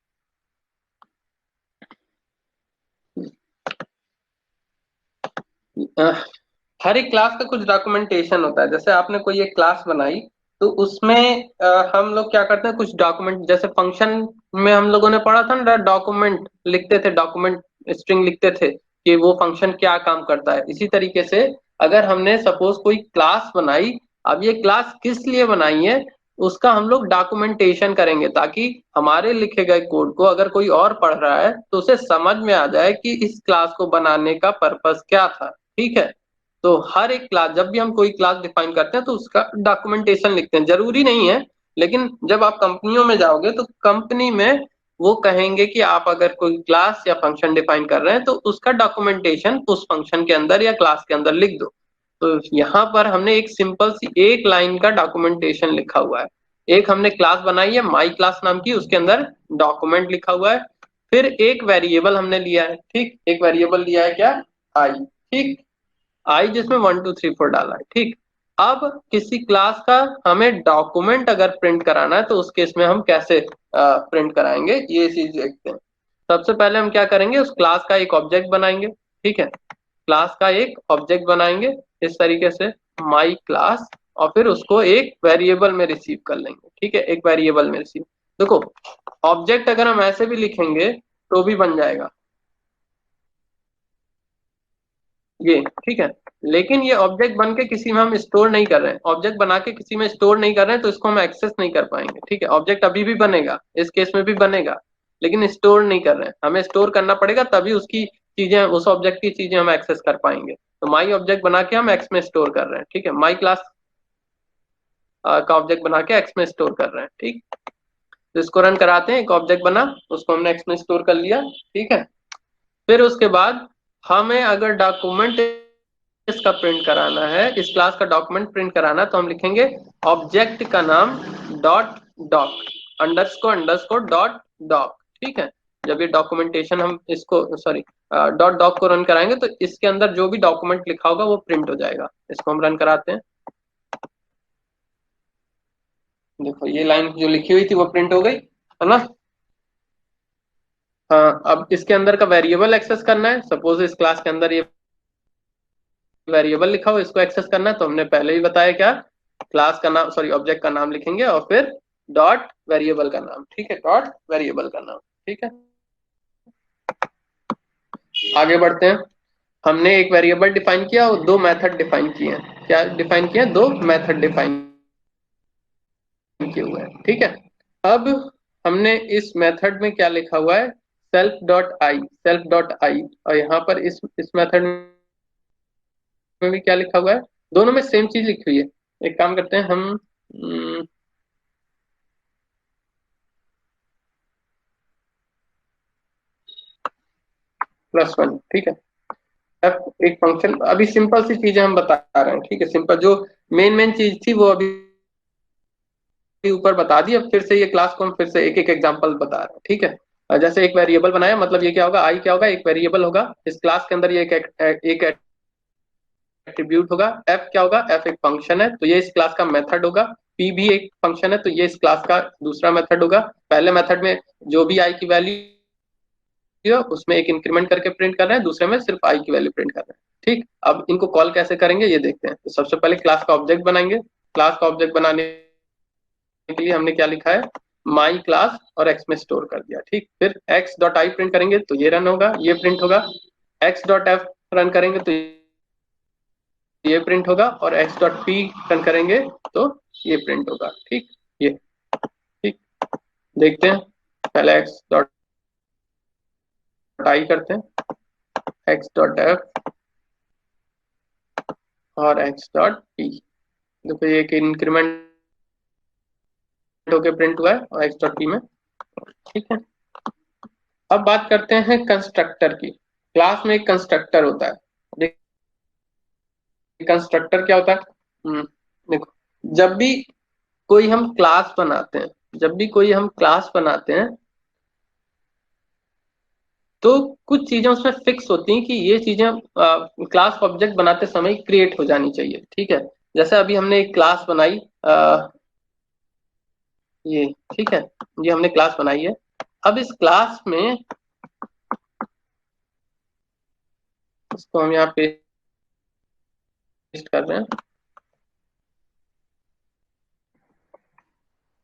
हर एक क्लास का कुछ डॉक्यूमेंटेशन होता है। जैसे आपने कोई एक क्लास बनाई तो उसमें हम लोग क्या करते हैं, कुछ डॉक्यूमेंट, जैसे फंक्शन में हम लोगों ने पढ़ा था ना, डॉक्यूमेंट लिखते थे, डॉक्यूमेंट स्ट्रिंग लिखते थे कि वो फंक्शन क्या काम करता है। इसी तरीके से अगर हमने सपोज कोई क्लास बनाई, अब ये क्लास किस लिए बनाई है उसका हम लोग डॉक्यूमेंटेशन करेंगे, ताकि हमारे लिखे गए कोड को अगर कोई और पढ़ रहा है तो उसे समझ में आ जाए कि इस क्लास को बनाने का पर्पस क्या था। ठीक है, तो हर एक क्लास, जब भी हम कोई क्लास डिफाइन करते हैं तो उसका डॉक्यूमेंटेशन लिखते हैं। जरूरी नहीं है, लेकिन जब आप कंपनियों में जाओगे तो कंपनी में वो कहेंगे कि आप अगर कोई क्लास या फंक्शन डिफाइन कर रहे हैं तो उसका डॉक्यूमेंटेशन उस फंक्शन के अंदर या क्लास के अंदर लिख दो। तो यहाँ पर हमने एक सिंपल सी एक लाइन का डॉक्यूमेंटेशन लिखा हुआ है। एक हमने क्लास बनाई है माई क्लास नाम की, उसके अंदर डॉक्यूमेंट लिखा हुआ है। फिर एक वेरिएबल हमने लिया है, ठीक, एक वेरिएबल लिया है क्या, आई। ठीक, आई जिसमें 1 2 3 4 डाला है। ठीक, अब किसी क्लास का हमें डॉक्यूमेंट अगर प्रिंट कराना है तो उस केस में हम कैसे प्रिंट कराएंगे, ये चीज देखते हैं। सबसे पहले हम क्या करेंगे, उस क्लास का एक ऑब्जेक्ट बनाएंगे। ठीक है, क्लास का एक ऑब्जेक्ट बनाएंगे इस तरीके से, माई क्लास, और फिर उसको एक वेरिएबल में रिसीव कर लेंगे। ठीक है, एक वेरिएबल में रिसीव, देखो ऑब्जेक्ट अगर हम ऐसे भी लिखेंगे तो भी बन जाएगा ये। ठीक है, लेकिन ये ऑब्जेक्ट बन के किसी में हम स्टोर नहीं कर रहे हैं, ऑब्जेक्ट बना के किसी में स्टोर नहीं कर रहे हैं, तो इसको हम एक्सेस नहीं कर पाएंगे। ठीक है, ऑब्जेक्ट अभी भी बनेगा, इस केस में भी बनेगा, लेकिन स्टोर नहीं कर रहे हैं, हमें स्टोर करना पड़ेगा, तभी उसकी चीजें, उस ऑब्जेक्ट की चीजें हम एक्सेस कर पाएंगे। तो माई ऑब्जेक्ट बना के हम एक्स में स्टोर कर रहे हैं। ठीक है, माई क्लास का ऑब्जेक्ट बना के एक्स में स्टोर कर रहे हैं। ठीक, तो इसको रन कराते हैं, एक ऑब्जेक्ट बना, उसको हमने एक्स में स्टोर कर लिया। ठीक है, फिर उसके बाद हमें अगर डॉक्यूमेंट इसका प्रिंट कराना है, इस क्लास का डॉक्यूमेंट प्रिंट कराना है, तो हम लिखेंगे ऑब्जेक्ट का नाम dot doc, underscore underscore dot doc. ठीक है, जब ये डॉक्यूमेंटेशन हम इसको, सॉरी, डॉट डॉक को रन कराएंगे तो इसके अंदर जो भी डॉक्यूमेंट लिखा होगा वो प्रिंट हो जाएगा। इसको हम रन कराते हैं, देखो ये लाइन जो लिखी हुई थी वो प्रिंट हो गई, है ना। हाँ, अब इसके अंदर का वेरिएबल एक्सेस करना है, सपोज इस क्लास के अंदर ये वेरिएबल लिखा हो, इसको एक्सेस करना है, तो हमने पहले ही बताया क्या, क्लास का नाम, सॉरी ऑब्जेक्ट का नाम लिखेंगे और फिर डॉट वेरिएबल का नाम। ठीक है, डॉट वेरिएबल का नाम। ठीक है, आगे बढ़ते हैं। हमने एक वेरिएबल डिफाइन किया और दो मेथड डिफाइन किए हैं। क्या डिफाइन किए हैं, दो मेथड डिफाइन किए हुए हैं। ठीक है, अब हमने इस मेथड में क्या लिखा हुआ है, self dot I, self dot I, और यहाँ पर इस मेथड में भी क्या लिखा हुआ है, दोनों में सेम चीज लिखी हुई है। एक काम करते हैं हम, +1। ठीक है, एफ एक फंक्शन, अभी सिंपल सी चीजें हम बता रहे हैं। ठीक है, सिंपल जो मेन मेन चीज थी वो अभी ऊपर बता दी, अब फिर से ये क्लास को हम फिर से एक एक एग्जांपल बता रहे हैं। ठीक है, जैसे एक वेरिएबल बनाया, मतलब ये क्या होगा, आई क्या होगा, एक वेरिएबल होगा इस क्लास के अंदर, ये एक एट्रीब्यूट होगा। एफ क्या होगा, एफ एक फंक्शन है तो ये इस क्लास का मेथड होगा। पी भी एक फंक्शन है तो ये इस क्लास का दूसरा मेथड होगा। पहले मेथड में जो भी आई की वैल्यू है उसमें एक इंक्रीमेंट करके प्रिंट कर रहे हैं, दूसरे में सिर्फ आई की वैल्यू प्रिंट कर रहे हैं। ठीक, अब इनको कॉल कैसे करेंगे ये देखते हैं। तो सबसे पहले क्लास का ऑब्जेक्ट बनाएंगे, क्लास का ऑब्जेक्ट बनाने के लिए हमने क्या लिखा है, माई क्लास और एक्स में स्टोर कर दिया। ठीक, फिर एक्स डॉट आई प्रिंट करेंगे तो ये रन होगा, ये प्रिंट होगा। एक्स डॉट एफ रन करेंगे तो ये प्रिंट होगा, और एक्स डॉट पी रन करेंगे तो ये प्रिंट होगा। ठीक, ये ठीक, देखते हैं। पहले एक्स डॉट आई करते हैं, एक्स डॉट एफ और एक्स डॉट पी। देखो ये एक इंक्रीमेंट होके प्रिंट हुआ है और एक्स डॉट पी में। ठीक है, अब बात करते हैं कंस्ट्रक्टर की। क्लास में एक कंस्ट्रक्टर होता है। कंस्ट्रक्टर क्या होता है? देखो, जब भी कोई हम क्लास बनाते हैं, जब भी कोई हम क्लास बनाते हैं तो कुछ चीजें उसमें फिक्स होती हैं कि ये चीजें क्लास ऑब्जेक्ट बनाते समय क्रिएट हो जानी चाहिए। ठीक है, जैसे अभी हमने एक क्लास बनाई, ये ठीक है, ये हमने क्लास बनाई है। अब इस क्लास में इसको हम यहाँ पेस्ट कर रहे हैं।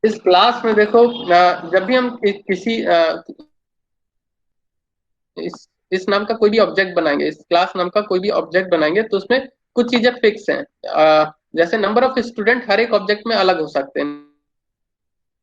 इस क्लास में देखो, जब भी हम किसी इस नाम का कोई भी ऑब्जेक्ट बनाएंगे, इस क्लास नाम का कोई भी ऑब्जेक्ट बनाएंगे तो उसमें कुछ चीजें फिक्स हैं। जैसे नंबर ऑफ स्टूडेंट हर एक ऑब्जेक्ट में अलग हो सकते हैं,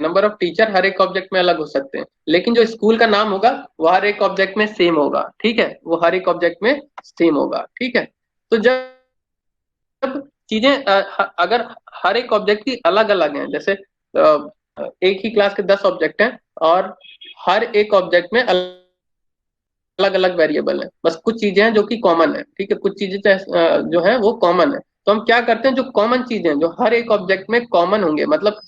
नंबर ऑफ टीचर हर एक ऑब्जेक्ट में अलग हो सकते हैं, लेकिन जो स्कूल का नाम होगा वो हर एक ऑब्जेक्ट में सेम होगा। ठीक है, वो हर एक ऑब्जेक्ट में सेम होगा। ठीक है, तो जब चीजें अगर हर एक ऑब्जेक्ट की अलग अलग हैं, जैसे एक ही क्लास के 10 ऑब्जेक्ट हैं और हर एक ऑब्जेक्ट में अलग अलग वेरिएबल है, बस कुछ चीजें हैं जो कि कॉमन है। ठीक है, कुछ चीजें जो है वो कॉमन है, तो हम क्या करते हैं, जो कॉमन चीजें जो हर एक ऑब्जेक्ट में कॉमन होंगे, मतलब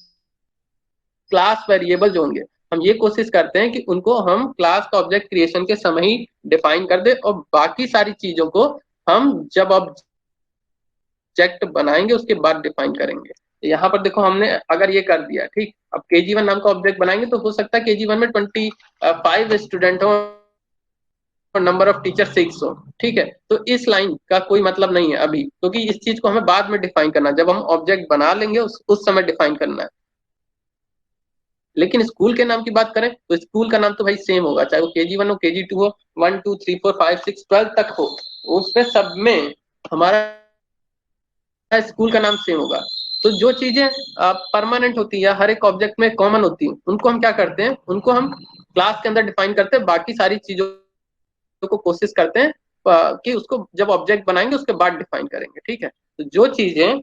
क्लास वेरिएबल जो होंगे, हम ये कोशिश करते हैं कि उनको हम क्लास का ऑब्जेक्ट क्रिएशन के समय ही डिफाइन कर दे, और बाकी सारी चीजों को हम जब ऑब्जेक्ट बनाएंगे उसके बाद डिफाइन करेंगे। यहाँ पर देखो हमने अगर ये कर दिया, ठीक, अब KG1 नाम का ऑब्जेक्ट बनाएंगे तो हो सकता है KG1 में 25 स्टूडेंट हो और नंबर ऑफ टीचर 6 हो। ठीक है, तो इस लाइन का कोई मतलब नहीं है अभी, क्योंकि इस चीज को हमें बाद में डिफाइन करना है, जब हम ऑब्जेक्ट बना लेंगे उस समय डिफाइन करना है। लेकिन स्कूल के नाम की बात करें तो स्कूल का नाम तो भाई सेम होगा, चाहे वो KG1 हो, KG2 हो, 1 2 3 4 5 6 12 तक हो, उसमें सब में हमारा स्कूल का नाम सेम होगा। तो जो चीजें परमानेंट होती है, हर एक ऑब्जेक्ट में कॉमन होती है, उनको हम क्या करते हैं, उनको हम क्लास के अंदर डिफाइन करते हैं, बाकी सारी चीजों को कोशिश करते हैं कि उसको जब ऑब्जेक्ट बनाएंगे उसके बाद डिफाइन करेंगे। ठीक है, तो जो चीजें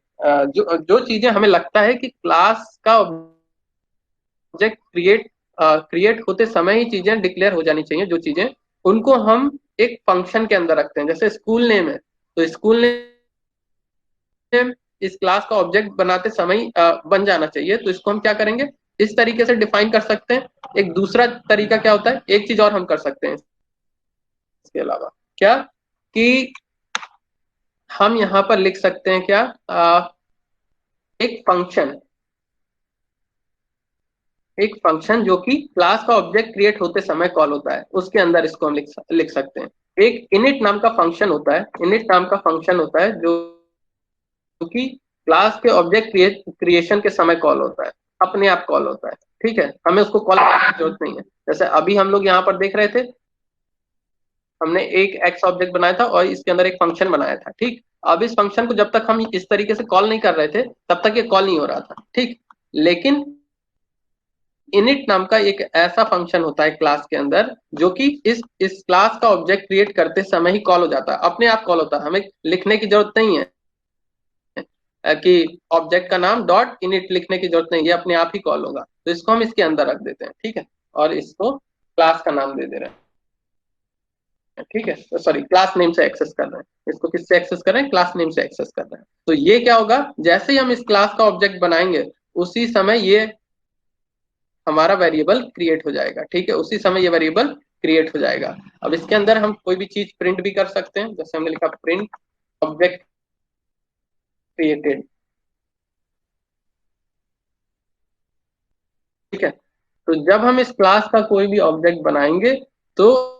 जो चीजें हमें लगता है कि क्लास का ऑब्जेक्ट क्रिएट होते समय ही चीजें डिक्लेयर हो जानी चाहिए, जो चीजें, उनको हम एक फंक्शन के अंदर रखते हैं। जैसे स्कूल नेम है तो स्कूल नेम इस क्लास का ऑब्जेक्ट बनाते समय बन जाना चाहिए, तो इसको हम क्या करेंगे, इस तरीके से डिफाइन कर सकते हैं। एक दूसरा तरीका क्या होता है, एक चीज और हम कर सकते हैं इसके अलावा, क्या कि हम यहाँ पर लिख सकते हैं क्या, एक फंक्शन, एक फंक्शन जो कि क्लास का ऑब्जेक्ट क्रिएट होते समय कॉल होता है, उसके अंदर इसको हम लिख सकते हैं। एक इनिट नाम का फंक्शन होता है, इनिट नाम का फंक्शन होता है जो कि क्लास के ऑब्जेक्ट क्रिएशन के समय कॉल होता है, अपने आप कॉल होता है। ठीक है, हमें उसको कॉल करने की जरूरत नहीं है। जैसे अभी हम लोग यहाँ पर देख रहे थे, हमने एक एक्स ऑब्जेक्ट बनाया था और इसके अंदर एक फंक्शन बनाया था। ठीक, अब इस फंक्शन को जब तक हम इस तरीके से कॉल नहीं कर रहे थे तब तक ये कॉल नहीं हो रहा था। ठीक, लेकिन इनिट नाम का एक ऐसा फंक्शन होता है क्लास के अंदर जो कि इस क्लास का ऑब्जेक्ट क्रिएट करते समय ही कॉल हो जाता है, अपने आप कॉल होता है, हमें लिखने की जरूरत नहीं है कि ऑब्जेक्ट का नाम डॉट इनिट लिखने की जरूरत नहीं, ये अपने आप ही कॉल होगा। तो इसको हम इसके अंदर रख देते हैं। ठीक है, और इसको क्लास का नाम दे दे रहे हैं। ठीक है, तो सॉरी, क्लास नेम से एक्सेस कर रहे हैं, इसको किससे एक्सेस कर रहे हैं, क्लास नेम से एक्सेस कर रहे हैं। तो ये क्या होगा, जैसे ही हम इस क्लास का ऑब्जेक्ट बनाएंगे उसी समय ये हमारा वेरिएबल क्रिएट हो जाएगा। ठीक है, उसी समय ये वेरिएबल क्रिएट हो जाएगा। अब इसके अंदर हम कोई भी चीज प्रिंट भी कर सकते हैं, जैसे हमने लिखा प्रिंट ऑब्जेक्ट क्रिएटेड। ठीक है, तो जब हम इस क्लास का कोई भी ऑब्जेक्ट बनाएंगे तो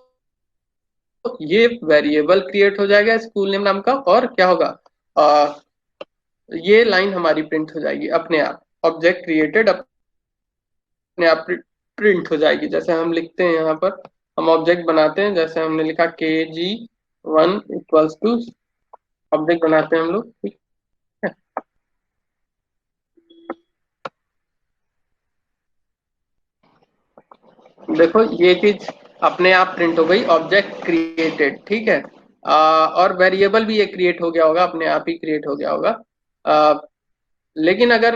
ये वेरिएबल क्रिएट हो जाएगा स्कूल नेम नाम का, और क्या होगा, ये लाइन हमारी प्रिंट हो जाएगी अपने आप, ऑब्जेक्ट क्रिएटेड अपने आप प्रिंट हो जाएगी। जैसे हम लिखते हैं यहाँ पर, हम ऑब्जेक्ट बनाते हैं, जैसे हमने लिखा kg1 इक्वल्स टू, ऑब्जेक्ट बनाते हैं हम लोग, ठीक है। देखो ये चीज अपने आप प्रिंट हो गई, ऑब्जेक्ट क्रिएटेड, ठीक है। और वेरिएबल भी ये क्रिएट हो गया होगा, अपने आप ही क्रिएट हो गया होगा। लेकिन अगर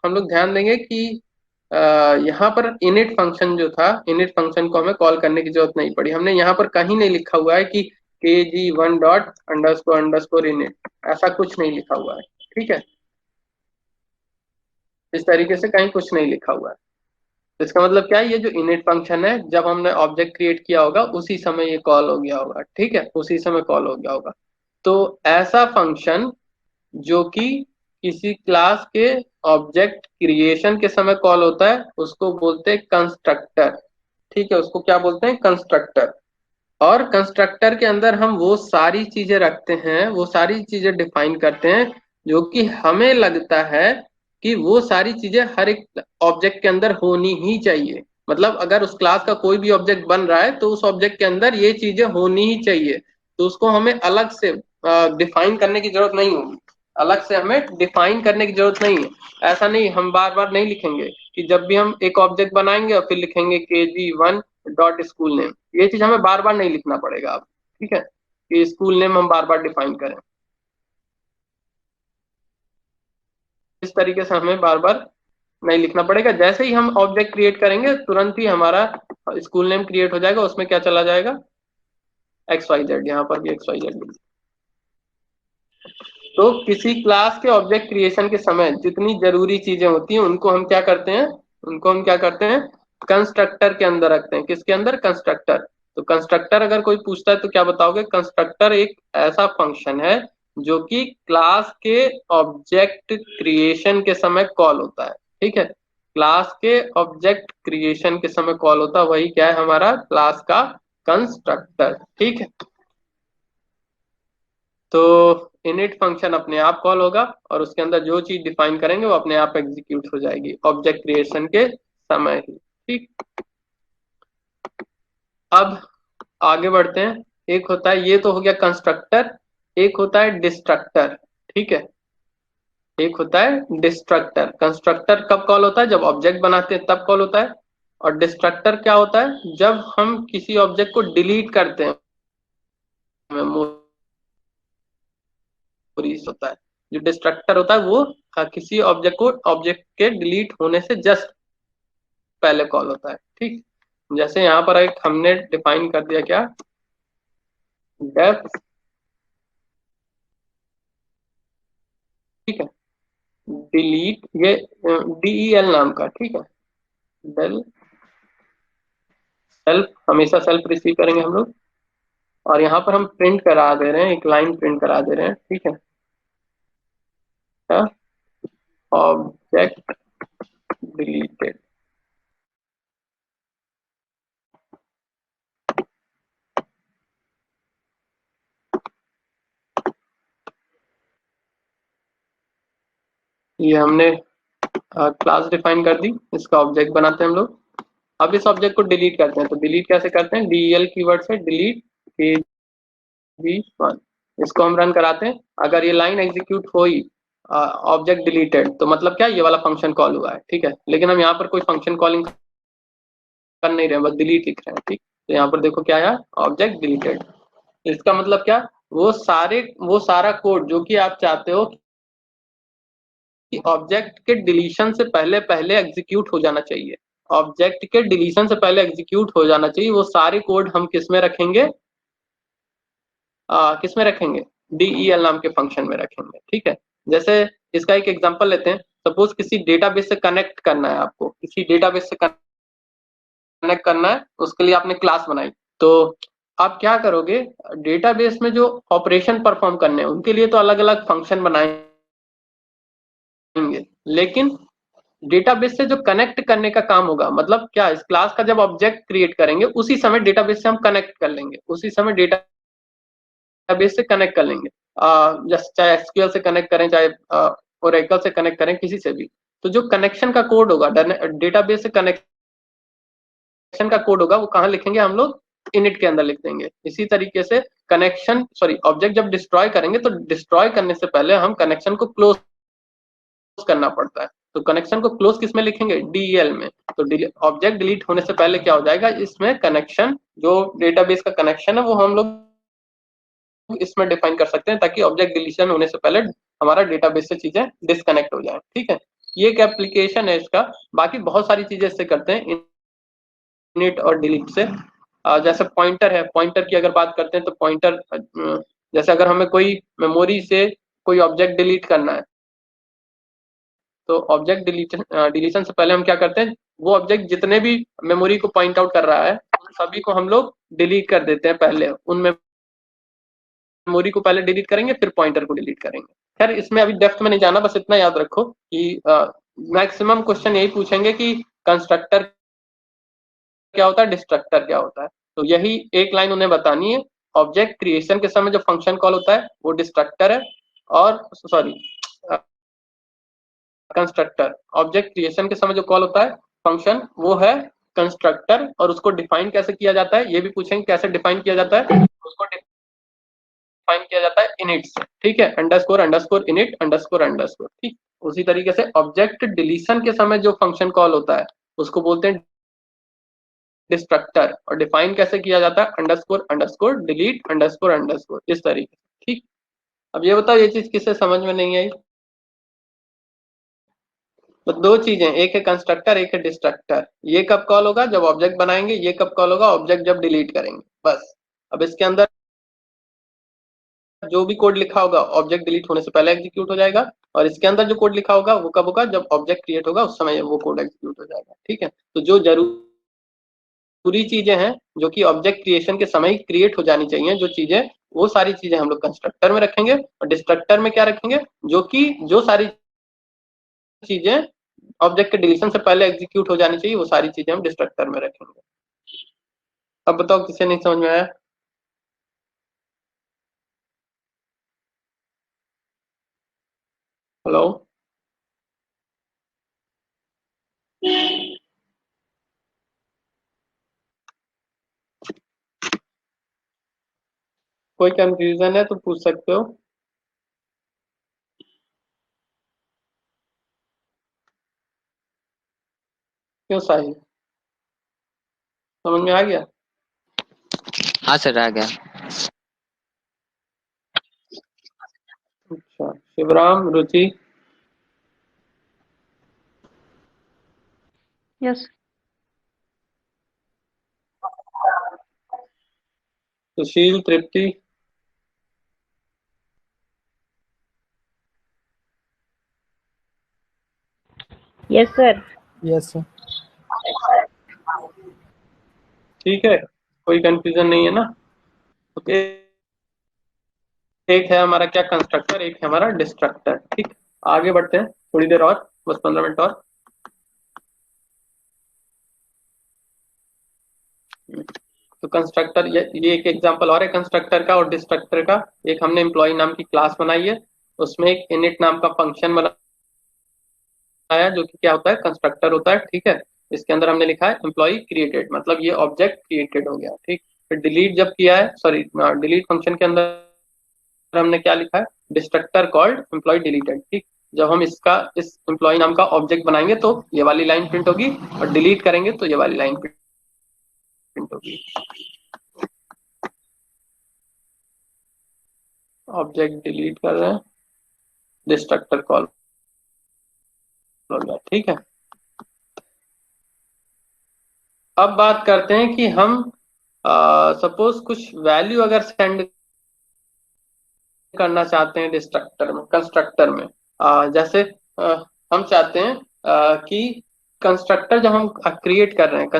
हम लोग ध्यान देंगे कि यहाँ पर इनिट फंक्शन जो था, इनिट फंक्शन को हमें कॉल करने की जरूरत नहीं पड़ी। हमने यहाँ पर कहीं नहीं लिखा हुआ है कि kg1 dot underscore underscore init, ऐसा कुछ नहीं लिखा हुआ है, ठीक है। इस तरीके से कहीं कुछ नहीं लिखा हुआ है। तो इसका मतलब क्या है, ये जो इनिट फंक्शन है, जब हमने ऑब्जेक्ट क्रिएट किया होगा उसी समय ये कॉल हो गया होगा, ठीक है, उसी समय कॉल हो गया होगा। तो ऐसा फंक्शन जो कि किसी क्लास के ऑब्जेक्ट क्रिएशन के समय कॉल होता है, उसको बोलते हैं कंस्ट्रक्टर, ठीक है, उसको क्या बोलते हैं, कंस्ट्रक्टर। और कंस्ट्रक्टर के अंदर हम वो सारी चीजें रखते हैं, वो सारी चीजें डिफाइन करते हैं जो कि हमें लगता है कि वो सारी चीजें हर एक ऑब्जेक्ट के अंदर होनी ही चाहिए। मतलब अगर उस क्लास का कोई भी ऑब्जेक्ट बन रहा है तो उस ऑब्जेक्ट के अंदर ये चीजें होनी ही चाहिए। तो उसको हमें अलग से डिफाइन करने की जरूरत नहीं होगी, अलग से हमें डिफाइन करने की जरूरत नहीं है। ऐसा नहीं, हम बार बार नहीं लिखेंगे कि जब भी हम एक ऑब्जेक्ट बनाएंगे और फिर लिखेंगे kg1 डॉट स्कूल नेम, ये चीज हमें बार बार नहीं लिखना पड़ेगा अब, ठीक है, कि स्कूल नेम हम बार बार डिफाइन करें। इस तरीके से हमें बार बार नहीं लिखना पड़ेगा। जैसे ही हम ऑब्जेक्ट क्रिएट करेंगे तुरंत ही हमारा स्कूल नेम क्रिएट हो जाएगा, उसमें क्या चला जाएगा, XYZ, यहाँ पर भी XYZ। तो किसी क्लास के ऑब्जेक्ट क्रिएशन के समय जितनी जरूरी चीजें होती हैं उनको हम क्या करते हैं, उनको हम क्या करते हैं, कंस्ट्रक्टर के अंदर रखते हैं। किसके अंदर, कंस्ट्रक्टर। तो कंस्ट्रक्टर अगर कोई पूछता है तो क्या बताओगे, कंस्ट्रक्टर एक ऐसा फंक्शन है जो कि क्लास के ऑब्जेक्ट क्रिएशन के समय कॉल होता है, ठीक है। क्लास के ऑब्जेक्ट क्रिएशन के समय कॉल होता है, वही क्या है, हमारा क्लास का कंस्ट्रक्टर, ठीक है। तो इनिट फंक्शन अपने आप कॉल होगा और उसके अंदर जो चीज डिफाइन करेंगे वो अपने आप एग्जीक्यूट हो जाएगी ऑब्जेक्ट क्रिएशन के समय ही, ठीक। अब आगे बढ़ते हैं। एक होता है, ये तो हो गया कंस्ट्रक्टर, एक होता है डिस्ट्रक्टर, ठीक है। एक होता है डिस्ट्रक्टर। कंस्ट्रक्टर कब कॉल होता है, जब ऑब्जेक्ट बनाते हैं तब कॉल होता है। और डिस्ट्रक्टर क्या होता है, जब हम किसी ऑब्जेक्ट को डिलीट करते हैं, होता है। जो डिस्ट्रक्टर होता है वो किसी ऑब्जेक्ट को, ऑब्जेक्ट के डिलीट होने से जस्ट पहले कॉल होता है, ठीक। जैसे यहाँ पर एक हमने डिफाइन कर दिया, क्या, डेफ, ठीक है, डिलीट, ये DEL नाम का, ठीक है, डेल, सेल्फ, हमेशा सेल्फ रिसीव करेंगे हम लोग। और यहाँ पर हम प्रिंट करा दे रहे हैं, एक लाइन प्रिंट करा दे रहे हैं, ठीक है, ऑब्जेक्ट डिलीटेड। ये हमने क्लास डिफाइन कर दी, इसका ऑब्जेक्ट बनाते हैं हम लोग। अब इस ऑब्जेक्ट को डिलीट करते हैं, तो डिलीट कैसे करते हैं, DEL कीवर्ड से डिलीट kg1, इसको हम रन कराते हैं। अगर ये लाइन एग्जीक्यूट हुई ऑब्जेक्ट डिलीटेड, तो मतलब क्या, ये वाला फंक्शन कॉल हुआ है, ठीक है। लेकिन हम यहाँ पर कोई फंक्शन कॉलिंग कर नहीं रहे हैं, बस डिलीट लिख रहे हैं, ठीक। तो यहाँ पर देखो क्या आया, ऑब्जेक्ट डिलीटेड। इसका मतलब क्या, वो सारा कोड जो कि आप चाहते हो कि ऑब्जेक्ट के डिलीशन से पहले पहले एग्जीक्यूट हो जाना चाहिए, ऑब्जेक्ट के डिलीशन से पहले एग्जीक्यूट हो जाना चाहिए, वो सारे कोड हम किस में रखेंगे, किस में रखेंगे, DEL नाम के फंक्शन में रखेंगे, ठीक है। जैसे इसका एक एग्जांपल लेते हैं। सपोज किसी डेटाबेस से कनेक्ट करना है, आपको किसी डेटाबेस से कनेक्ट करना है, उसके लिए आपने क्लास बनाई। तो आप क्या करोगे, डेटाबेस में जो ऑपरेशन परफॉर्म करने हैं उनके लिए तो अलग अलग फंक्शन बनाएंगे, लेकिन डेटाबेस से जो कनेक्ट करने का काम होगा, मतलब क्या, इस क्लास का जब ऑब्जेक्ट क्रिएट करेंगे उसी समय डेटाबेस से हम कनेक्ट कर लेंगे, उसी समय डेटाबेस से कनेक्ट कर लेंगे। जैसे चाहे एसक्यूएल से कनेक्ट करें, चाहे ओरेकल से कनेक्ट करें, किसी से भी, तो जो कनेक्शन का कोड होगा, डेटाबेस से कनेक्शन का कोड होगा, वो कहाँ लिखेंगे हम लोग, इनिट के अंदर लिख देंगे। इसी तरीके से ऑब्जेक्ट जब डिस्ट्रॉय करेंगे तो डिस्ट्रॉय करने से पहले हम कनेक्शन को क्लोज करना पड़ता है। तो कनेक्शन को क्लोज किस में लिखेंगे, डीईएल में। तो ऑब्जेक्ट डिलीट होने से पहले क्या हो जाएगा, इसमें कनेक्शन, जो डेटाबेस का कनेक्शन है वो हम लोग इसमें डिफाइन कर सकते हैं, ताकि ऑब्जेक्ट डिलीशन होने से पहले हमारा डेटाबेस से चीजें डिस्कनेक्ट हो जाए। ठीक है, ये एक एप्लीकेशन है इसका। बाकी बहुत सारी चीजें इससे करते हैं, इनिट और डिलीट से। जैसे पॉइंटर है, पॉइंटर की अगर बात करते हैं तो पॉइंटर, जैसे अगर हमें कोई मेमोरी से कोई ऑब्जेक्ट डिलीट करना है, तो ऑब्जेक्ट डिलीशन से पहले हम क्या करते हैं, वो ऑब्जेक्ट जितने भी मेमोरी को पॉइंट आउट कर रहा है उन सभी को हम लोग डिलीट कर देते हैं। पहले उन मेमोरी को पहले डिलीट करेंगे, फिर पॉइंटर को डिलीट करेंगे। खैर इसमें अभी डेप्थ में नहीं जाना, बस इतना याद रखो कि मैक्सिमम क्वेश्चन यही पूछेंगे कि कंस्ट्रक्टर क्या होता है, डिस्ट्रक्टर क्या होता है। तो यही एक लाइन उन्हें बतानी है। ऑब्जेक्ट क्रिएशन के समय जो फंक्शन कॉल होता है वो डिस्ट्रक्टर है, और सॉरी कंस्ट्रक्टर। ऑब्जेक्ट क्रिएशन के समय जो कॉल होता है फंक्शन, वो है कंस्ट्रक्टर। और उसको डिफाइन कैसे किया जाता है, ये भी पूछेंगे कैसे डिफाइन किया जाता है। उसको डिफाइन किया जाता है इनिट से। ठीक है, underscore underscore init underscore underscore. ठीक, उसी तरीके से ऑब्जेक्ट डिलीशन के समय जो फंक्शन कॉल होता है उसको बोलते हैं डिस्ट्रक्टर। और डिफाइन कैसे किया जाता है, underscore underscore delete underscore underscore, इस तरीके से। ठीक, अब ये बताओ, ये चीज किससे समझ में नहीं आई। तो दो चीजें, एक है कंस्ट्रक्टर, एक है डिस्ट्रक्टर। ये कब कॉल होगा, जब ऑब्जेक्ट बनाएंगे। ये कब कॉल होगा, ऑब्जेक्ट जब डिलीट करेंगे, बस। अब इसके अंदर जो भी कोड लिखा होगा ऑब्जेक्ट डिलीट होने से पहले एग्जीक्यूट हो जाएगा, और इसके अंदर जो कोड लिखा होगा वो कब होगा, जब ऑब्जेक्ट क्रिएट होगा उस समय वो कोड एग्जीक्यूट हो जाएगा। ठीक है, तो जो जरूरी चीजें हैं जो कि ऑब्जेक्ट क्रिएशन के समय ही क्रिएट हो जानी चाहिए, जो चीजें, वो सारी चीजें हम लोग कंस्ट्रक्टर में रखेंगे। और डिस्ट्रक्टर में क्या रखेंगे, जो सारी चीजें ऑब्जेक्ट के डिलीशन से पहले एग्जीक्यूट हो जानी चाहिए, वो सारी चीजें हम डिस्ट्रक्टर में रखेंगे। अब बताओ किसे नहीं समझ में आया। हेलो, कोई कंफ्यूजन है तो पूछ सकते हो। क्यों साहिल, समझ में आ गया। हाँ सर, आ गया। अच्छा, शिवराम, रुचि, यस सुशील, तृप्ति, यस सर। Yes sir. ठीक है, कोई कंफ्यूजन नहीं है ना। ओके, एक है हमारा क्या, कंस्ट्रक्टर, एक है हमारा डिस्ट्रक्टर। ठीक, आगे बढ़ते हैं थोड़ी देर और, बस 15 मिनट और। तो कंस्ट्रक्टर, ये एक एग्जांपल और है कंस्ट्रक्टर का और डिस्ट्रक्टर का। एक हमने एम्प्लॉय नाम की क्लास बनाई है, उसमें एक इनिट नाम का फंक्शन बनाया जो कि क्या होता है, कंस्ट्रक्टर होता है। ठीक है, इसके अंदर हमने लिखा है एम्प्लॉय क्रिएटेड, मतलब ये ऑब्जेक्ट क्रिएटेड हो गया। ठीक, फिर डिलीट जब किया है, सॉरी डिलीट फंक्शन के अंदर हमने क्या लिखा है, डिस्ट्रक्टर कॉल्ड एम्प्लॉय डिलीटेड। ठीक, जब हम इस एम्प्लॉय नाम का ऑब्जेक्ट बनाएंगे तो ये वाली लाइन प्रिंट होगी, और डिलीट करेंगे तो ये वाली लाइन प्रिंट होगी। ऑब्जेक्ट डिलीट कर रहे हैं, डिस्ट्रक्टर कॉल हो गया। ठीक है, अब बात करते हैं कि हम सपोज कुछ वैल्यू अगर सेंड करना चाहते हैं डिस्ट्रक्टर में, कंस्ट्रक्टर में। जैसे हम चाहते हैं कि कंस्ट्रक्टर जब हम क्रिएट कर रहे हैं,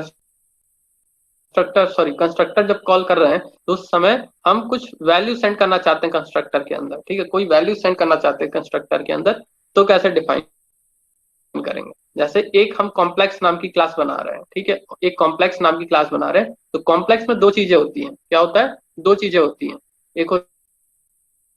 कंस्ट्रक्टर जब कॉल कर रहे हैं तो उस समय हम कुछ वैल्यू सेंड करना चाहते हैं कंस्ट्रक्टर के अंदर। ठीक है, कोई वैल्यू सेंड करना चाहते हैं कंस्ट्रक्टर के अंदर, तो कैसे डिफाइन करेंगे। जैसे एक हम कॉम्प्लेक्स नाम की क्लास बना रहे हैं। ठीक है, एक कॉम्प्लेक्स नाम की क्लास बना रहे हैं, तो कॉम्प्लेक्स में दो चीजें होती हैं। क्या होता है, दो चीजें होती हैं। एक होता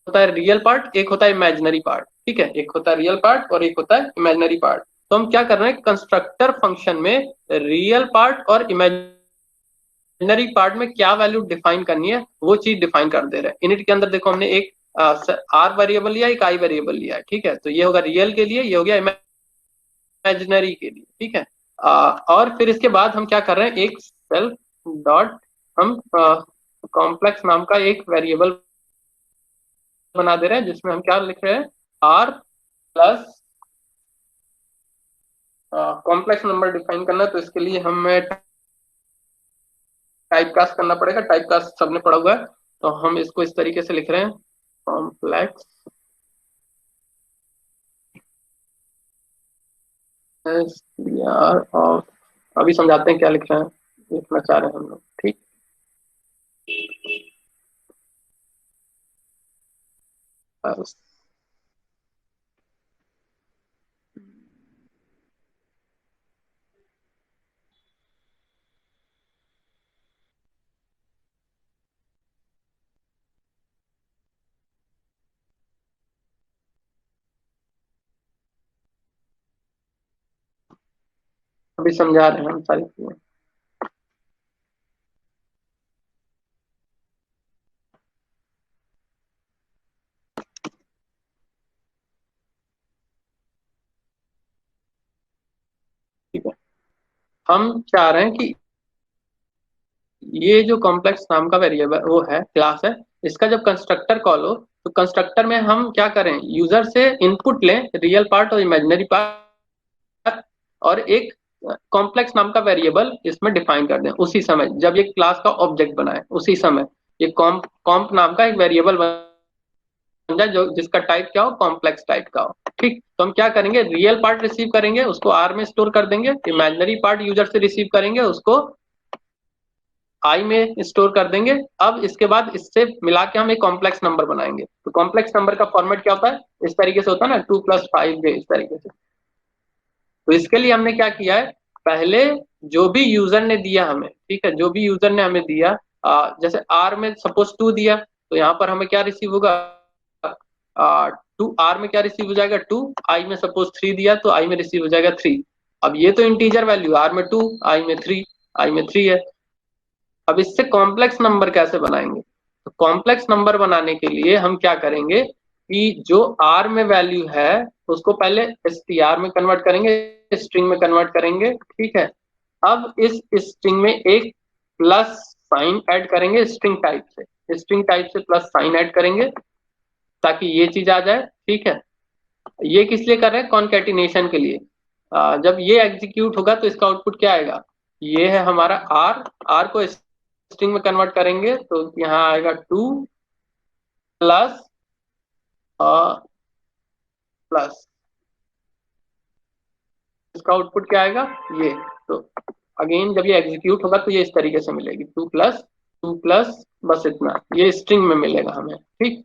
होता है रियल पार्ट, एक होता है इमेजिनरी पार्ट, ठीक है, एक होता है रियल पार्ट और एक होता है इमेजिनरी पार्ट। तो हम क्या कर रहे हैं, कंस्ट्रक्टर फंक्शन में रियल पार्ट और इमेजिनरी पार्ट में क्या वैल्यू डिफाइन करनी है वो चीज डिफाइन कर दे रहे हैं। इनिट के अंदर देखो हमने एक आर वेरिएबल लिया, एक आई वेरिएबल लिया है, ठीक है, तो ये होगा रियल के लिए, ये हो गया इमेजिनरी के लिए, ठीक है। और फिर इसके बाद हम क्या कर रहे हैं, एक सेल्फ डॉट हम कॉम्प्लेक्स नाम का एक वेरिएबल बना दे रहे हैं जिसमें हम क्या लिख रहे हैं, R plus complex number define करना है। तो इसके लिए हमें टाइप कास्ट करना पड़ेगा, टाइप कास्ट सबने पढ़ा हुआ है, तो हम इसको इस तरीके से लिख रहे हैं, कॉम्प्लेक्स और अभी समझाते हैं क्या लिख रहे हैं, लिखना चाह रहे हैं हम लोग, ठीक। बस अभी समझा रहे हैं हम सारी चीजें। ठीक है, हम चाह रहे हैं कि ये जो कॉम्प्लेक्स नाम का वेरिएबल वो है, क्लास है, इसका जब कंस्ट्रक्टर कॉल हो तो कंस्ट्रक्टर में हम क्या करें, यूजर से इनपुट लें रियल पार्ट और इमेजिनरी पार्ट, और एक कॉम्प्लेक्स नाम का वेरिएबल इसमें डिफाइन कर दें उसी समय जब ये क्लास का ऑब्जेक्ट बनाए, उसी समय ये कॉम्प नाम का एक वेरिएबल बन जाए जो जिसका टाइप क्या हो, कॉम्प्लेक्स टाइप का हो, ठीक। तो हम क्या करेंगे, रियल पार्ट रिसीव करेंगे उसको आर में स्टोर कर देंगे, इमेजिनरी पार्ट यूजर से रिसीव करेंगे उसको आई में स्टोर कर देंगे। अब इसके बाद इससे मिला के हम एक कॉम्प्लेक्स नंबर बनाएंगे। तो कॉम्प्लेक्स नंबर का फॉर्मेट क्या होता है, इस तरीके से होता है ना, 2 + 5 इस तरीके से। तो इसके लिए हमने क्या किया है, पहले जो भी यूजर ने दिया हमें, ठीक है, जो भी यूजर ने हमें दिया, जैसे आर में सपोज 2 दिया, तो यहाँ पर हमें क्या रिसीव होगा, 2 आर में क्या रिसीव हो जाएगा 2, आई में सपोज 3 दिया तो आई में रिसीव हो जाएगा 3। अब ये तो इंटीजर वैल्यू, आर में 2 आई में 3, आई में 3 है। अब इससे कॉम्प्लेक्स नंबर कैसे बनाएंगे, तो कॉम्प्लेक्स नंबर बनाने के लिए हम क्या करेंगे कि जो आर में वैल्यू है उसको पहले एसटीआर में कन्वर्ट करेंगे, स्ट्रिंग में कन्वर्ट करेंगे, ठीक है। अब इस स्ट्रिंग में एक प्लस साइन ऐड करेंगे, स्ट्रिंग टाइप से प्लस साइन ऐड करेंगे ताकि ये चीज आ जाए, ठीक है। ये किस लिए कर रहे हैं, कॉन्केटिनेशन के लिए। जब ये एग्जीक्यूट होगा तो इसका आउटपुट क्या आएगा, ये है हमारा आर, आर को स्ट्रिंग में कन्वर्ट करेंगे तो यहाँ आएगा 2 प्लस प्लस, इसका आउटपुट क्या आएगा ये। तो अगेन जब ये एग्जीक्यूट होगा तो ये इस तरीके से मिलेगी, 2 + 2 +, बस इतना, ये स्ट्रिंग में मिलेगा हमें, ठीक।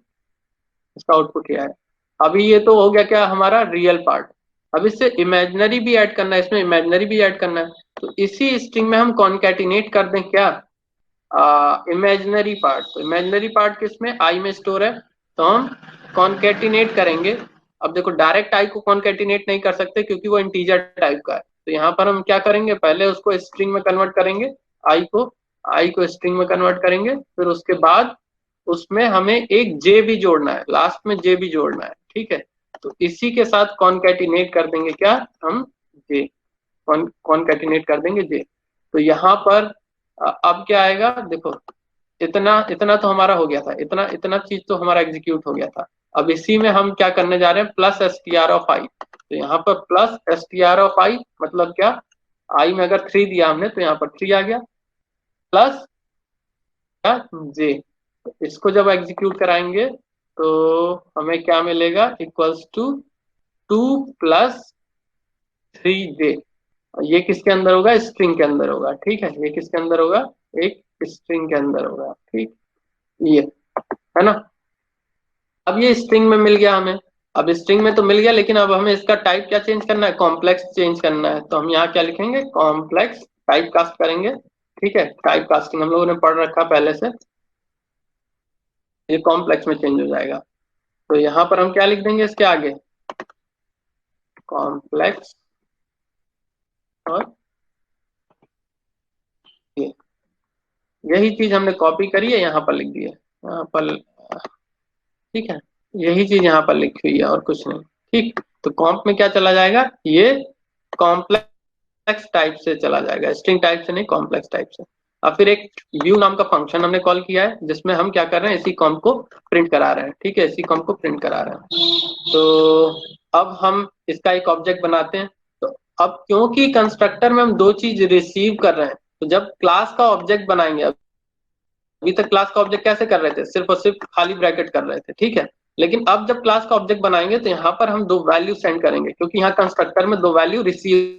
इसका आउटपुट क्या है। अभी ये तो हो गया क्या हमारा रियल पार्ट। अब इससे इमेजिनरी भी ऐड करना है, इसमें इमेजिनरी भी ऐड करना है। तो इसी स्ट्रिंग में हम कॉन्केटिनेट कर दें क्या, इमेजिनरी पार्ट। तो इमेजिनरी पार्ट किसमें, आई में स्टोर है, तो हम कॉन्केटिनेट करेंगे। अब देखो डायरेक्ट आई को कॉन्केटिनेट नहीं कर सकते क्योंकि वो इंटीजर टाइप का है, तो यहाँ पर हम क्या करेंगे, पहले उसको स्ट्रिंग में कन्वर्ट करेंगे, आई को स्ट्रिंग में कन्वर्ट करेंगे, फिर उसके बाद उसमें हमें एक जे भी जोड़ना है, लास्ट में जे भी जोड़ना है, ठीक है। तो इसी के साथ कॉन्केटिनेट कर देंगे क्या हम, जे, कॉन्केटिनेट कर देंगे जे। तो यहाँ पर अब क्या आएगा देखो, इतना इतना तो हमारा हो गया था, इतना इतना चीज तो हमारा एग्जीक्यूट हो गया था। अब इसी में हम क्या करने जा रहे हैं, प्लस STR(i). तो यहाँ पर प्लस STR(i) मतलब क्या, आई में अगर 3 दिया हमने तो यहाँ पर 3 आ गया, प्लस क्या जे। तो इसको जब एग्जीक्यूट कराएंगे तो हमें क्या मिलेगा, इक्वल्स टू 2 + 3j। ये किसके अंदर होगा, स्ट्रिंग के अंदर होगा, ठीक है, ये किसके अंदर होगा, एक स्ट्रिंग के अंदर होगा, ठीक, ये है ना। अब ये स्ट्रिंग में मिल गया हमें, अब स्ट्रिंग में तो मिल गया लेकिन अब हमें इसका टाइप क्या चेंज करना है, कॉम्प्लेक्स चेंज करना है। तो हम यहाँ क्या लिखेंगे, कॉम्प्लेक्स टाइप कास्ट करेंगे, ठीक है। टाइप कास्टिंग हम लोगों ने पढ़ रखा पहले से, ये कॉम्प्लेक्स में चेंज हो जाएगा। तो यहाँ पर हम क्या लिख देंगे इसके आगे, कॉम्प्लेक्स, और ये यही चीज हमने कॉपी करी है, यहाँ पर लिख दी है, यहाँ पर, ठीक है, यही चीज यहाँ पर लिखी हुई है और कुछ नहीं। ठीक, तो कॉम्प में क्या चला जाएगा, ये कॉम्प्लेक्स टाइप से चला जाएगा, स्ट्रिंग टाइप से नहीं, कॉम्प्लेक्स टाइप से। अब फिर एक व्यू नाम का फंक्शन हमने कॉल किया है, जिसमें हम क्या कर रहे हैं, इसी कॉम्प को प्रिंट करा रहे हैं। ठीक है, इसी कॉम्प को प्रिंट करा रहे हैं। तो अब हम इसका एक ऑब्जेक्ट बनाते हैं। तो अब क्योंकि कंस्ट्रक्टर में हम दो चीज रिसीव कर रहे हैं, तो जब क्लास का ऑब्जेक्ट बनाएंगे, अभी तक क्लास का ऑब्जेक्ट कैसे कर रहे थे, सिर्फ और सिर्फ खाली ब्रैकेट कर रहे थे, ठीक है। लेकिन अब जब क्लास का ऑब्जेक्ट बनाएंगे तो यहाँ पर हम दो वैल्यू सेंड करेंगे, क्योंकि यहाँ कंस्ट्रक्टर में दो वैल्यू रिसीव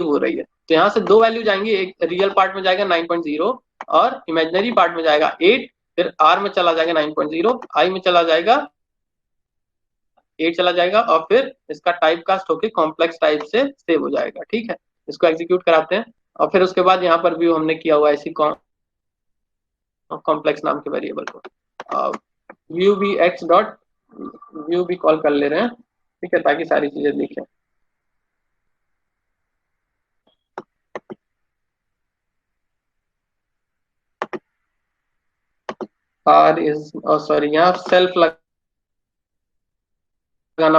हो रही है। तो यहाँ से दो वैल्यू जाएंगी, एक रियल पार्ट में जाएगा 9.0 और इमेजिनरी पार्ट में जाएगा 8, फिर आर में चला जाएगा 9.0, आई में चला जाएगा 8 चला जाएगा, और फिर इसका टाइप कास्ट होकर कॉम्प्लेक्स टाइप से सेव हो जाएगा। ठीक है, इसको एग्जीक्यूट कराते हैं, और फिर उसके बाद यहाँ पर व्यू हमने किया हुआ इसी कॉम्प्लेक्स नाम के वेरिएबल को व्यू भी एक्स डॉट व्यू भी कॉल कर ले रहे हैं। ठीक है, ताकि सारी चीजें दिखें। आर इज, सॉरी, यहाँ सेल्फ लगाना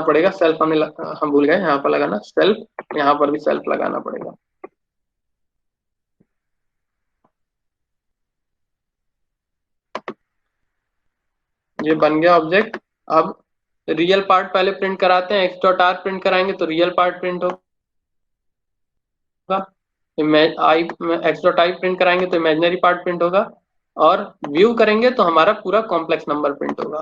पड़ेगा, सेल्फ हम भूल गए यहाँ पर लगाना सेल्फ, यहाँ पर भी सेल्फ लगाना पड़ेगा। ये बन गया ऑब्जेक्ट। अब रियल पार्ट पहले प्रिंट कराते हैं, एक्स डॉट आर प्रिंट कराएंगे तो रियल पार्ट प्रिंट होगा, आई एक्स डॉट आई प्रिंट कराएंगे तो इमेजिनरी पार्ट प्रिंट होगा, और व्यू करेंगे तो हमारा पूरा कॉम्प्लेक्स नंबर प्रिंट होगा।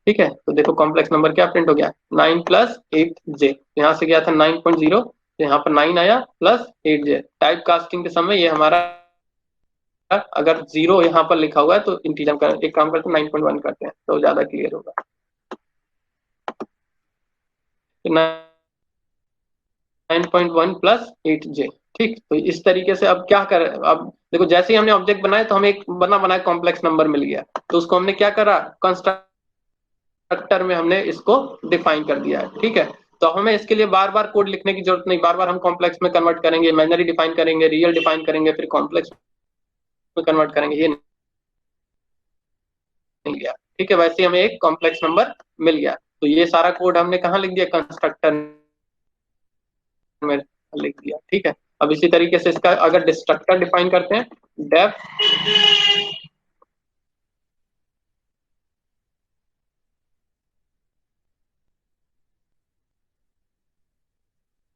ठीक है, तो देखो कॉम्प्लेक्स नंबर क्या प्रिंट हो गया, 9 प्लस 8J। यहाँ से गया था 9.0, तो यहाँ पर 9 आया प्लस 8J। टाइप कास्टिंग के समय ये हमारा, अगर 0 यहाँ पर लिखा हुआ है तो इंटीजर कर, एक काम करते हैं 9.1 करते हैं तो ज्यादा क्लियर होगा। तो 9.1 प्लस 8J। ठीक, तो इस तरीके से अब क्या कर, अब देखो जैसे ही हमने ऑब्जेक्ट बनाया तो हमें एक बनाया कॉम्प्लेक्स नंबर मिल गया, तो उसको हमने क्या करा, कंस्ट्रक्टर में हमने इसको डिफाइन कर दिया है। ठीक है, तो हमें इसके लिए बार बार कोड लिखने की जरूरत नहीं, बार बार हम कॉम्प्लेक्स में कन्वर्ट करेंगे, इमेजिनरी डिफाइन करेंगे, रियल डिफाइन करेंगे, फिर कॉम्प्लेक्स में कन्वर्ट करेंगे, ये नहीं गया। ठीक है, वैसे हमें एक कॉम्प्लेक्स नंबर मिल गया। तो ये सारा कोड हमने कहाँ लिख दिया, कंस्ट्रक्टर में लिख दिया। ठीक है, अब इसी तरीके से इसका अगर डिस्ट्रक्टर डिफाइन करते हैं, डेफ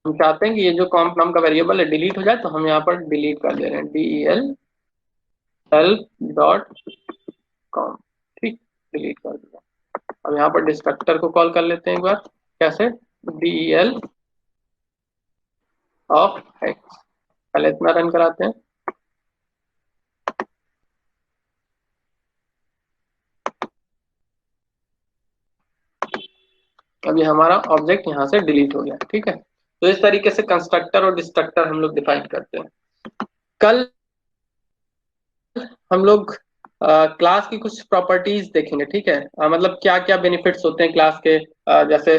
हम चाहते हैं कि ये जो कॉम्प नाम का वेरिएबल है डिलीट हो जाए, तो हम यहाँ पर डिलीट कर दे रहे हैं, del सेल्फ डॉट कॉम। ठीक, डिलीट कर दिया। अब यहाँ पर डिस्ट्रक्टर को कॉल कर लेते हैं एक बार, कैसे, del ऑफ एक्स। पहले इतना रन कराते हैं। अब ये हमारा ऑब्जेक्ट यहाँ से डिलीट हो गया। ठीक है, तो इस तरीके से कंस्ट्रक्टर और डिस्ट्रक्टर हम लोग डिफाइन करते हैं। कल हम लोग क्लास की कुछ प्रॉपर्टीज देखेंगे। ठीक है, मतलब क्या क्या बेनिफिट्स होते हैं क्लास के, जैसे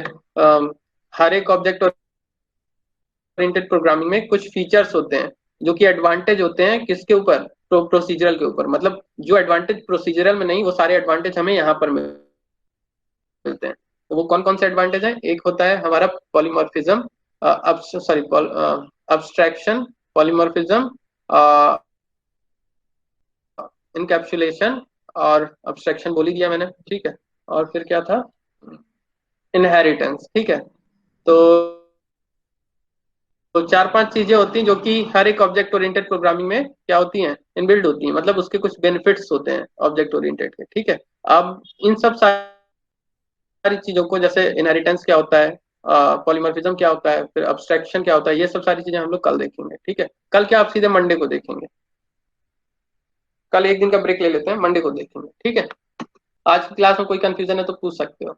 हर एक ऑब्जेक्ट ओरिएंटेड प्रोग्रामिंग में कुछ फीचर्स होते हैं जो कि एडवांटेज होते हैं किसके ऊपर, प्रोसीजरल के ऊपर। मतलब जो एडवांटेज प्रोसीजरल में नहीं, वो सारे एडवांटेज हमें यहाँ पर मिलते हैं। तो वो कौन कौन से एडवांटेज हैं, एक होता है हमारा polymorphism, sorry abstraction, polymorphism, encapsulation, और अब्स्ट्रैक्शन बोल ही दिया मैंने। ठीक है, और फिर क्या था, इनहेरिटेंस। ठीक है, तो चार पांच चीजें होती हैं जो कि हर एक ऑब्जेक्ट ओरिएंटेड प्रोग्रामिंग में क्या होती हैं, इनबिल्ड होती हैं, मतलब उसके कुछ बेनिफिट्स होते हैं ऑब्जेक्ट ओरिएंटेड के। ठीक है, अब इन सब सारी चीजों को, जैसे इनहेरिटेंस क्या होता है, पॉलीमॉर्फिज्म क्या होता है, फिर अब्स्ट्रैक्शन क्या होता है, ये सब सारी चीजें हम लोग कल देखेंगे। ठीक है, कल क्या, आप सीधे मंडे को देखेंगे, कल एक दिन का ब्रेक ले लेते हैं, मंडे को देखेंगे। ठीक है, आज की क्लास में कोई कंफ्यूजन है तो पूछ सकते हो।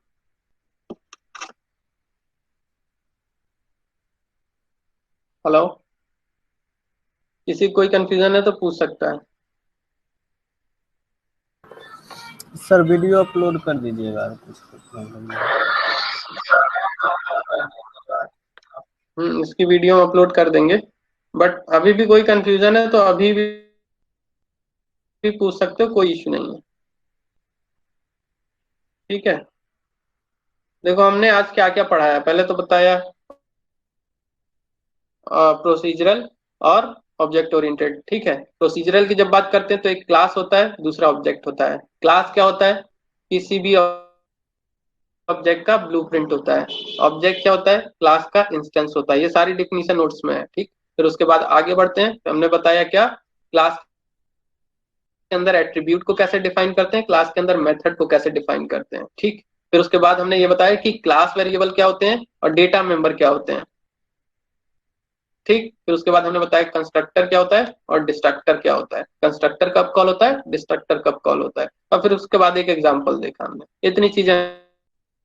हेलो, किसी को कोई कंफ्यूजन है तो पूछ सकता है। सर वीडियो अपलोड कर दीजिएगा, कुछ प्रॉब्लम नहीं। इसकी वीडियो हम अपलोड कर देंगे, बट अभी भी कोई कंफ्यूजन है तो अभी भी पूछ सकते हो, कोई इश्यू नहीं है। ठीक है, देखो हमने आज क्या क्या पढ़ा है। पहले तो बताया प्रोसीजरल और ऑब्जेक्ट ओरिएंटेड। ठीक है, प्रोसीजरल की जब बात करते हैं तो एक क्लास होता है, दूसरा ऑब्जेक्ट होता है। क्लास क्या होता है? किसी भी ऑब्जेक्ट का ब्लूप्रिंट होता है। ऑब्जेक्ट क्या होता है? क्लास का इंस्टेंस होता है। ये सारी डिफिनीशन नोट्स में है। ठीक, फिर उसके बाद आगे बढ़ते हैं। हमने बताया क्या, क्लास के अंदर एट्रीब्यूट को कैसे डिफाइन करते हैं, क्लास के अंदर मेथड को कैसे डिफाइन करते हैं। ठीक, फिर उसके बाद हमने ये बताया कि क्लास वेरिएबल क्या होते हैं और डेटा मेंबर क्या होते हैं। ठीक, फिर उसके बाद हमने बताया कंस्ट्रक्टर क्या होता है और डिस्ट्रक्टर क्या होता है। कंस्ट्रक्टर कब कॉल होता है, डिस्ट्रक्टर कब कॉल होता है। और फिर उसके बाद एक एग्जांपल देखा हमने। इतनी चीजें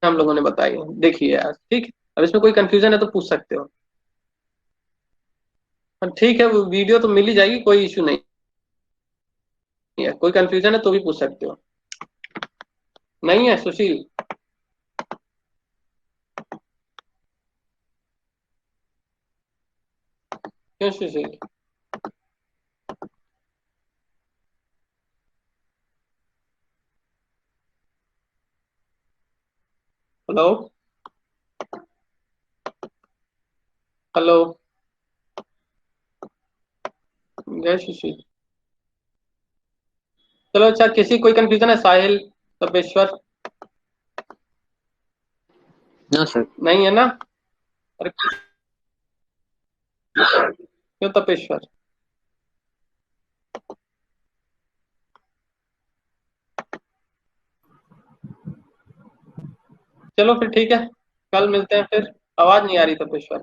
हम लोगों ने बताई है, देखिए आज। ठीक, अब इसमें कोई कंफ्यूजन है तो पूछ सकते हो। ठीक है, वो वीडियो तो मिल ही जाएगी, कोई इश्यू नहीं है। कोई कंफ्यूजन है तो भी पूछ सकते हो। नहीं है सुशील? क्यों सुशील? हेलो हेलो, जय सुशील। चलो अच्छा, किसी कोई कंफ्यूजन है? साहिल, तपेश्वर? No sir. नहीं है ना? अरे क्यों तपेश्वर? चलो फिर ठीक है, कल मिलते हैं फिर। आवाज नहीं आ रही तपेश्वर।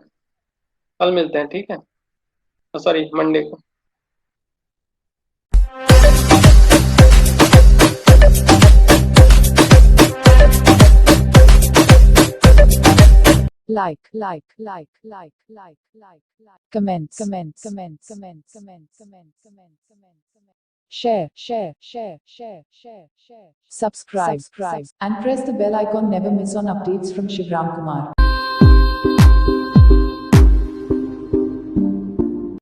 कल मिलते हैं, ठीक है? सॉरी, मंडे को। comment, share, subscribe, and press the bell icon. Never miss on updates from Shivram Kumar.